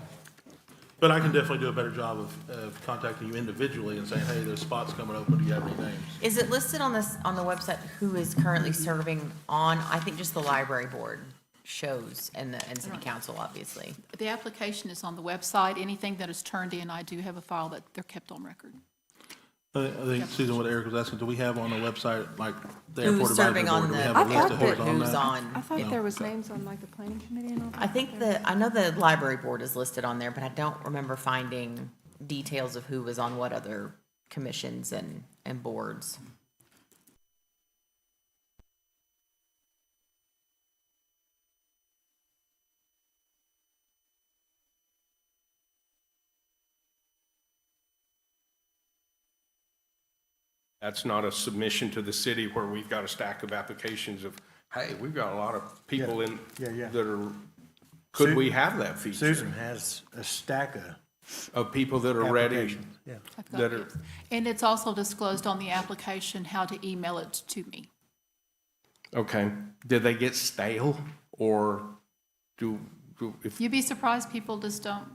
[SPEAKER 1] But I can definitely do a better job of contacting you individually and saying, hey, there's spots coming open. Do you have any names?
[SPEAKER 3] Is it listed on the website who is currently serving on, I think just the library board shows and city council, obviously.
[SPEAKER 2] The application is on the website. Anything that is turned in, I do have a file that they're kept on record.
[SPEAKER 1] I think, Susan, what Eric was asking, do we have on the website, like, the
[SPEAKER 3] Who's
[SPEAKER 1] airport advisory
[SPEAKER 3] serving on
[SPEAKER 1] board? Do we
[SPEAKER 3] the
[SPEAKER 1] have a list of
[SPEAKER 3] board,
[SPEAKER 1] who's on
[SPEAKER 3] who's
[SPEAKER 1] that?
[SPEAKER 3] on?
[SPEAKER 9] I thought
[SPEAKER 1] No.
[SPEAKER 9] there was names on like the planning committee and all that.
[SPEAKER 3] I think I know the library board is listed on there, but I don't remember finding details of who was on what other commissions and boards.
[SPEAKER 6] that's not a submission to the city where we've got a stack of applications of hey, we've got a lot of people in,
[SPEAKER 4] Yeah.
[SPEAKER 6] that are, could we have that feature?
[SPEAKER 4] Susan has a stack
[SPEAKER 6] Of people that are ready,
[SPEAKER 4] applications. Yeah.
[SPEAKER 2] I've got
[SPEAKER 6] that are,
[SPEAKER 2] it. And it's also disclosed on the application how to email it to me.
[SPEAKER 6] okay. Did they get stale or if,
[SPEAKER 2] You'd be surprised, people just don't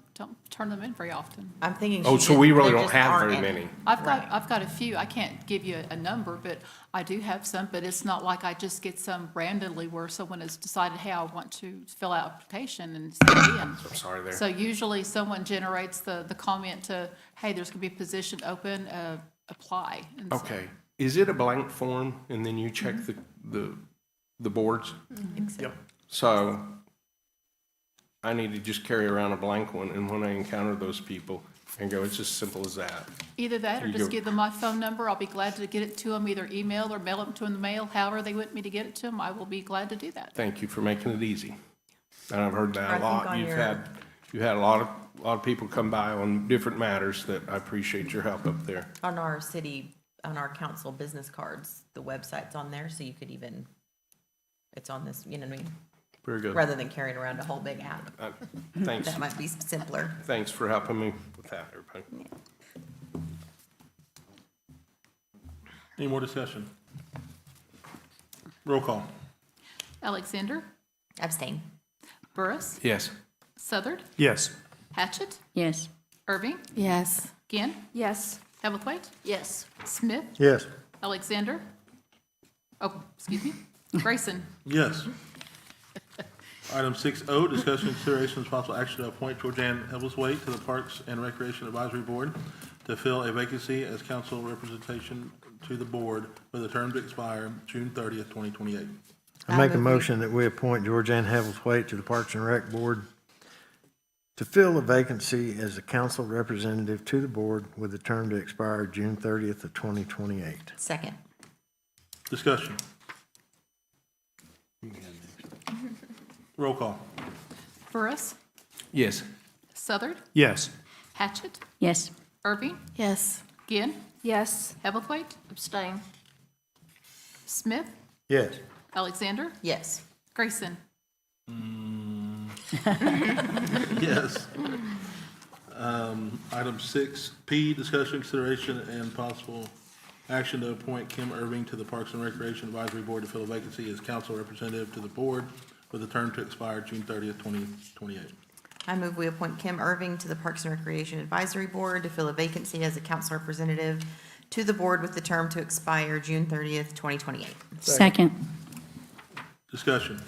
[SPEAKER 2] turn them in very often.
[SPEAKER 3] I'm thinking.
[SPEAKER 6] oh,
[SPEAKER 3] she
[SPEAKER 6] so
[SPEAKER 3] just-
[SPEAKER 6] we really
[SPEAKER 3] there
[SPEAKER 6] don't
[SPEAKER 3] just
[SPEAKER 6] have
[SPEAKER 3] aren't
[SPEAKER 6] very
[SPEAKER 3] any.
[SPEAKER 6] many.
[SPEAKER 2] I've got a few. I can't give you a number, but I do have some, but it's not like I just get some randomly where someone has decided, hey, I want to fill out application and send it in.
[SPEAKER 6] I'm sorry there.
[SPEAKER 2] So usually someone generates the comment to, hey, there's gonna be a position open, apply. And so-
[SPEAKER 6] Okay. Is it a blank form and then you check the boards?
[SPEAKER 2] Yep.
[SPEAKER 6] So I need to just carry around a blank one, and when I encounter those people, and go, it's as simple as that.
[SPEAKER 2] Either that or
[SPEAKER 6] You
[SPEAKER 2] just
[SPEAKER 6] go-
[SPEAKER 2] give them my phone number. I'll be glad to get it to them, either email or mail it to them in the mail. However they want me to get it to them, I will be glad to do that.
[SPEAKER 6] Thank you for making it easy. And I've heard
[SPEAKER 3] I
[SPEAKER 6] that a
[SPEAKER 3] think
[SPEAKER 6] lot.
[SPEAKER 3] on
[SPEAKER 6] You've
[SPEAKER 3] your-
[SPEAKER 6] had a lot of people come by on different matters that I appreciate your help up there.
[SPEAKER 3] On our council business cards, the website's on there, so you could even, it's on this, you know what I mean?
[SPEAKER 6] Very good.
[SPEAKER 3] Rather than carrying around a whole big app.
[SPEAKER 6] Thanks.
[SPEAKER 3] That might be simpler.
[SPEAKER 6] Thanks for helping me with that, everybody.
[SPEAKER 1] Any more discussion? Roll call.
[SPEAKER 2] Alexander,
[SPEAKER 3] Abstain.
[SPEAKER 2] Burris,
[SPEAKER 6] Yes.
[SPEAKER 2] Southard,
[SPEAKER 8] Yes.
[SPEAKER 2] Hatchett,
[SPEAKER 15] Yes.
[SPEAKER 2] Irving,
[SPEAKER 15] Yes.
[SPEAKER 2] Ginn,
[SPEAKER 9] Yes.
[SPEAKER 2] Heathwaite,
[SPEAKER 5] Yes.
[SPEAKER 2] Smith,
[SPEAKER 4] Yes.
[SPEAKER 2] Alexander, oh, excuse me, Grayson.
[SPEAKER 1] Yes. Item 6O, discussion, consideration, and possible action to appoint Georgianne Ebbleswaite to the Parks and Recreation Advisory Board to fill a vacancy as council representation to the board with a term to expire June 30th, 2028.
[SPEAKER 4] I make a motion that we appoint Georgianne Havelswaite to the Parks and Rec Board to fill a vacancy as a council representative to the board with a term to expire June 30th of 2028.
[SPEAKER 3] Second.
[SPEAKER 1] Discussion. Roll call.
[SPEAKER 2] Burris,
[SPEAKER 6] Yes.
[SPEAKER 2] Southard,
[SPEAKER 8] Yes.
[SPEAKER 2] Hatchett,
[SPEAKER 15] Yes.
[SPEAKER 2] Irving,
[SPEAKER 15] Yes.
[SPEAKER 2] Ginn,
[SPEAKER 9] Yes.
[SPEAKER 2] Heathwaite,
[SPEAKER 5] Abstain.
[SPEAKER 2] Smith,
[SPEAKER 4] Yes.
[SPEAKER 2] Alexander,
[SPEAKER 3] Yes.
[SPEAKER 2] Grayson.
[SPEAKER 1] Yes. Item 6P, discussion, consideration, and possible action to appoint Kim Irving to the Parks and Recreation Advisory Board to fill a vacancy as council representative to the board with a term to expire June 30th, 2028.
[SPEAKER 3] I move we appoint Kim Irving to the Parks and Recreation Advisory Board to fill a vacancy as a council representative to the board with the term to expire June 30th, 2028.
[SPEAKER 15] Second.
[SPEAKER 1] Discussion.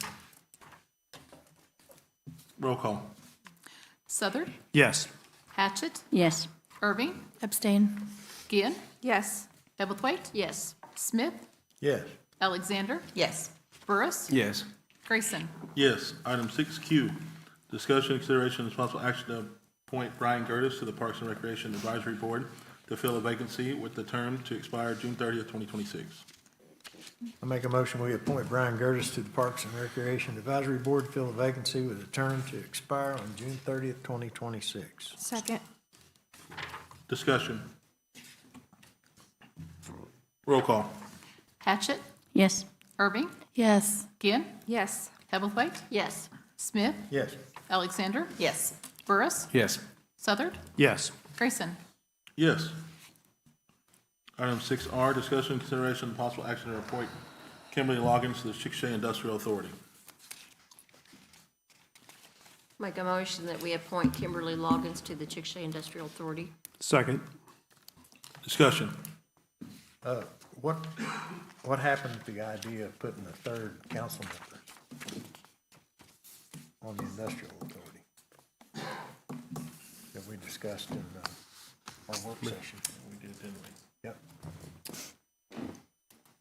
[SPEAKER 1] Roll call.
[SPEAKER 2] Southard,
[SPEAKER 8] Yes.
[SPEAKER 2] Hatchett,
[SPEAKER 15] Yes.
[SPEAKER 2] Irving,
[SPEAKER 15] Abstain.
[SPEAKER 2] Ginn,
[SPEAKER 9] Yes.
[SPEAKER 2] Heathwaite,
[SPEAKER 5] Yes.
[SPEAKER 2] Smith,
[SPEAKER 4] Yes.
[SPEAKER 2] Alexander,
[SPEAKER 3] Yes.
[SPEAKER 2] Burris,
[SPEAKER 6] Yes.
[SPEAKER 2] Grayson.
[SPEAKER 1] Yes. Item 6Q, discussion, consideration, and possible action to appoint Brian Curtis to the Parks and Recreation Advisory Board to fill a vacancy with the term to expire June 30th, 2026.
[SPEAKER 4] I make a motion we appoint Brian Gertis to the Parks and Recreation Advisory Board to fill a vacancy with a term to expire on June 30th, 2026.
[SPEAKER 9] Second.
[SPEAKER 1] Discussion. Roll call.
[SPEAKER 2] Hatchett,
[SPEAKER 15] Yes.
[SPEAKER 2] Irving,
[SPEAKER 15] Yes.
[SPEAKER 2] Ginn,
[SPEAKER 9] Yes.
[SPEAKER 2] Heathwaite,
[SPEAKER 5] Yes.
[SPEAKER 2] Smith,
[SPEAKER 4] Yes.
[SPEAKER 2] Alexander,
[SPEAKER 3] Yes.
[SPEAKER 2] Burris,
[SPEAKER 6] Yes.
[SPEAKER 2] Southard,
[SPEAKER 8] Yes.
[SPEAKER 2] Grayson.
[SPEAKER 1] Yes. Item 6R, discussion, consideration, and possible action to appoint Kimberly Loggins to the Chickasha Industrial Authority.
[SPEAKER 5] Make a motion that we appoint Kimberly Loggins to the Chickasha Industrial Authority.
[SPEAKER 8] Second.
[SPEAKER 1] Discussion.
[SPEAKER 4] What happened to the idea of putting a third council member on the industrial authority that we discussed in our work session?
[SPEAKER 1] We did, didn't we?
[SPEAKER 4] Yep.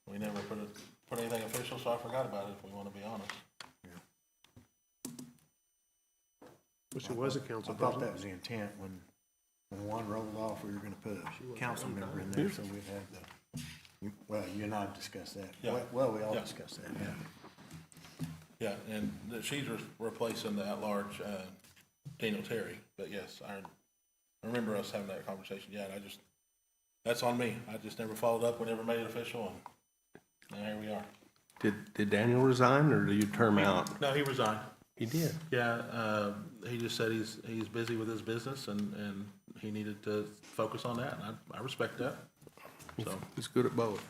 [SPEAKER 1] We never put anything official, so I forgot about it, if we want to be honest.
[SPEAKER 8] Wish it was a council
[SPEAKER 4] I thought
[SPEAKER 8] president.
[SPEAKER 4] that was the intent. When one rolled off, we were gonna put a council member in there, so we'd have well, you and I discussed that.
[SPEAKER 1] Yeah.
[SPEAKER 4] Well, we all
[SPEAKER 1] Yeah.
[SPEAKER 4] discussed that, yeah.
[SPEAKER 1] Yeah, and she's replacing the at-large Daniel Terry, but yes, I remember us having that conversation, yeah, and that's on me. I just never followed up, we never made it official, and now here we are.
[SPEAKER 6] Did Daniel resign, or did you term out?
[SPEAKER 1] No, he resigned.
[SPEAKER 6] He did.
[SPEAKER 1] Yeah, he just said he's busy with his business and he needed to focus on that, and I respect that. So,
[SPEAKER 6] He's good at both.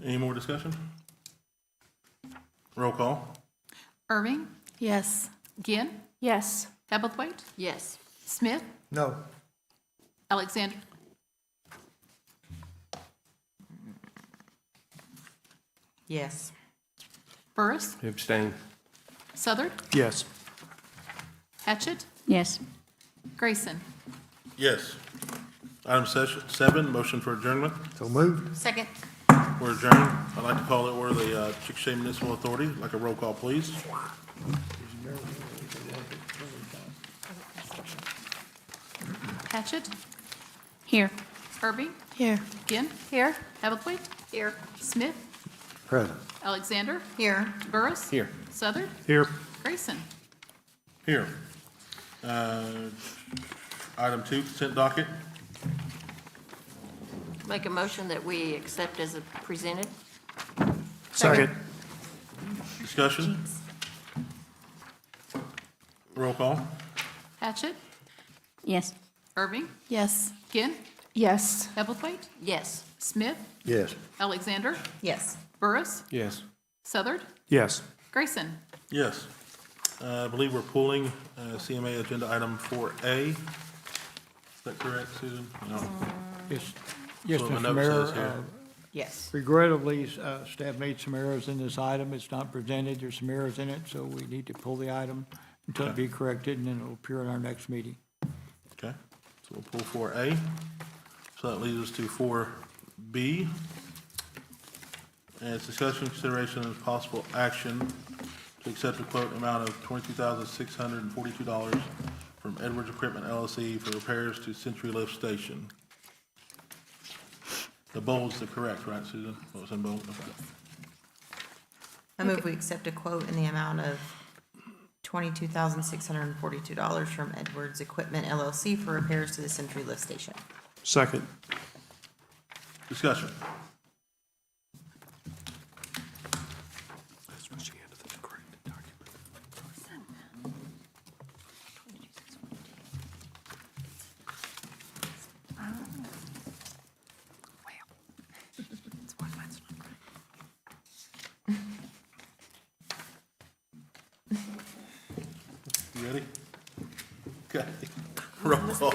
[SPEAKER 1] any more discussion? Roll call.
[SPEAKER 2] Irving,
[SPEAKER 15] Yes.
[SPEAKER 2] Ginn,
[SPEAKER 9] Yes.
[SPEAKER 2] Hebblethwaite,
[SPEAKER 5] Yes.
[SPEAKER 2] Smith,
[SPEAKER 4] No.
[SPEAKER 2] Alexander,
[SPEAKER 3] Yes.
[SPEAKER 2] Burris,
[SPEAKER 6] Abstain.
[SPEAKER 2] Southard,
[SPEAKER 8] Yes.
[SPEAKER 2] Hatchett,
[SPEAKER 15] Yes.
[SPEAKER 2] Grayson.
[SPEAKER 1] Yes. Item 7, motion for adjournment.
[SPEAKER 4] So moved.
[SPEAKER 3] Second.
[SPEAKER 1] We're adjourned. I'd like to call it order the Chickasha Municipal Authority. Like a roll call, please.
[SPEAKER 2] Hatchett,
[SPEAKER 15] Here.
[SPEAKER 2] Irving,
[SPEAKER 15] Here.
[SPEAKER 2] Ginn,
[SPEAKER 9] Here?
[SPEAKER 2] Hebblethwaite,
[SPEAKER 5] Here.
[SPEAKER 2] Smith,
[SPEAKER 4] Present.
[SPEAKER 2] Alexander,
[SPEAKER 3] Here.
[SPEAKER 2] Burris.
[SPEAKER 6] Here.
[SPEAKER 2] Southard,
[SPEAKER 8] Here.
[SPEAKER 2] Grayson.
[SPEAKER 1] Here. Item 2, consent docket.
[SPEAKER 5] Make a motion that we accept as presented.
[SPEAKER 8] Second.
[SPEAKER 1] Discussion. Roll call.
[SPEAKER 2] Hatchett,
[SPEAKER 15] Yes.
[SPEAKER 2] Irving,
[SPEAKER 15] Yes.
[SPEAKER 2] Ginn,
[SPEAKER 9] Yes.
[SPEAKER 2] Hebblethwaite,
[SPEAKER 5] Yes.
[SPEAKER 2] Smith,
[SPEAKER 4] Yes.
[SPEAKER 2] Alexander,
[SPEAKER 3] Yes.
[SPEAKER 2] Burris,
[SPEAKER 6] Yes.
[SPEAKER 2] Southard,
[SPEAKER 8] Yes.
[SPEAKER 2] Grayson.
[SPEAKER 1] Yes. I believe we're pulling CMA agenda item 4A. Is that correct, Susan? No.
[SPEAKER 13] Yes, yes,
[SPEAKER 1] That's what my
[SPEAKER 13] Mr.
[SPEAKER 1] note
[SPEAKER 13] Mayor.
[SPEAKER 1] says here.
[SPEAKER 3] Yes.
[SPEAKER 13] Regrettably, staff made some errors in this item. It's not presented. There's some errors in it, so we need to pull the item until it be corrected, and then it'll appear in our next meeting.
[SPEAKER 1] Okay, so we'll pull 4A. So that leads us to 4B. And it's discussion, consideration, and possible action to accept a quote amount of $22,642 from Edwards Equipment LLC for repairs to Century Lift Station. The bold's the correct, right, Susan? What was in bold? Okay.
[SPEAKER 3] I move we accept a quote in the amount of $22,642 from Edwards Equipment LLC for repairs to the Century Lift Station.
[SPEAKER 8] Second.
[SPEAKER 1] Discussion. You ready? Okay. Roll call.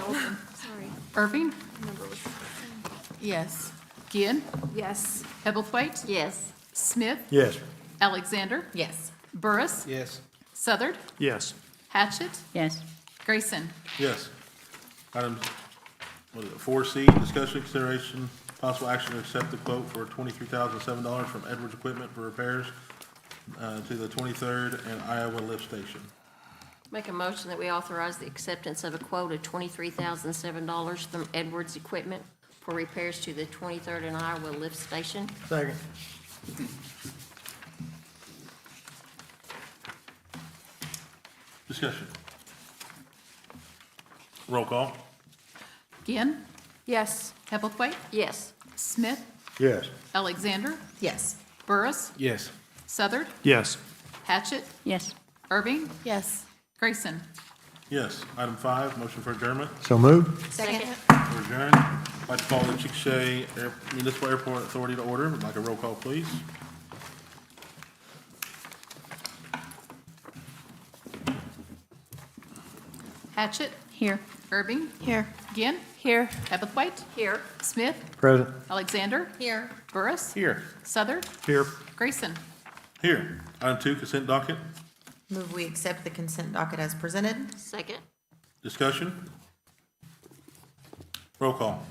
[SPEAKER 2] Irving,
[SPEAKER 15] Yes.
[SPEAKER 2] Ginn,
[SPEAKER 9] Yes.
[SPEAKER 2] Hebblethwaite,
[SPEAKER 5] Yes.
[SPEAKER 2] Smith,
[SPEAKER 4] Yes.
[SPEAKER 2] Alexander,
[SPEAKER 3] Yes.
[SPEAKER 2] Burris,
[SPEAKER 6] Yes.
[SPEAKER 2] Southard,
[SPEAKER 8] Yes.
[SPEAKER 2] Hatchett,
[SPEAKER 15] Yes.
[SPEAKER 2] Grayson.
[SPEAKER 1] Yes. Item, what is it, 4C, discussion, consideration, possible action to accept the quote for $23,007 from Edwards Equipment for repairs to the 23rd and Iowa Lift Station.
[SPEAKER 5] Make a motion that we authorize the acceptance of a quote of $23,007 from Edwards Equipment for repairs to the 23rd and Iowa Lift Station.
[SPEAKER 4] Second.
[SPEAKER 1] Discussion. Roll call.
[SPEAKER 2] Ginn,
[SPEAKER 9] Yes.
[SPEAKER 2] Hebblethwaite,
[SPEAKER 5] Yes.
[SPEAKER 2] Smith,
[SPEAKER 4] Yes.
[SPEAKER 2] Alexander,
[SPEAKER 3] Yes.
[SPEAKER 2] Burris,
[SPEAKER 6] Yes.
[SPEAKER 2] Southard,
[SPEAKER 8] Yes.
[SPEAKER 2] Hatchett,
[SPEAKER 15] Yes.
[SPEAKER 2] Irving,
[SPEAKER 15] Yes.
[SPEAKER 2] Grayson.
[SPEAKER 1] Yes. Item 5, motion for adjournment.
[SPEAKER 4] So moved.
[SPEAKER 3] Second.
[SPEAKER 1] We're adjourned. I'd like to call the Chickasha Municipal Airport Authority to order. Would like a roll call, please.
[SPEAKER 2] Hatchett,
[SPEAKER 15] Here.
[SPEAKER 2] Irving,
[SPEAKER 15] Here.
[SPEAKER 2] Ginn,
[SPEAKER 9] Here.
[SPEAKER 2] Hebblethwaite,
[SPEAKER 5] Here.
[SPEAKER 2] Smith,
[SPEAKER 4] Present.
[SPEAKER 2] Alexander,
[SPEAKER 3] Here.
[SPEAKER 2] Burris,
[SPEAKER 6] Here.
[SPEAKER 2] Southard,
[SPEAKER 8] Here.
[SPEAKER 2] Grayson.
[SPEAKER 1] Here. Item 2, consent docket.
[SPEAKER 3] Move we accept the consent docket as presented.
[SPEAKER 5] Second.
[SPEAKER 1] Discussion. Roll call.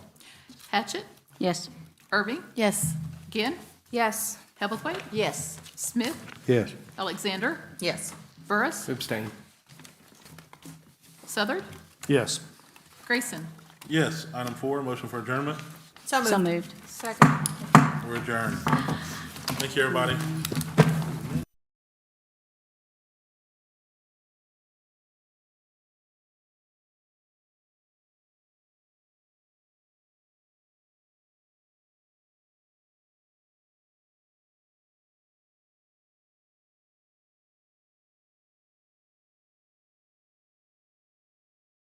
[SPEAKER 2] Hatchett,
[SPEAKER 15] Yes.
[SPEAKER 2] Irving,
[SPEAKER 15] Yes.
[SPEAKER 2] Ginn,
[SPEAKER 9] Yes.
[SPEAKER 2] Hebblethwaite,
[SPEAKER 5] Yes.
[SPEAKER 2] Smith,
[SPEAKER 4] Yes.
[SPEAKER 2] Alexander,
[SPEAKER 3] Yes.
[SPEAKER 2] Burris,
[SPEAKER 6] Abstain.
[SPEAKER 2] Southard,
[SPEAKER 8] Yes.
[SPEAKER 2] Grayson.
[SPEAKER 1] Yes. Item 4, motion for adjournment.
[SPEAKER 3] So moved.
[SPEAKER 15] So moved.
[SPEAKER 9] Second.
[SPEAKER 1] We're adjourned. Thank you, everybody.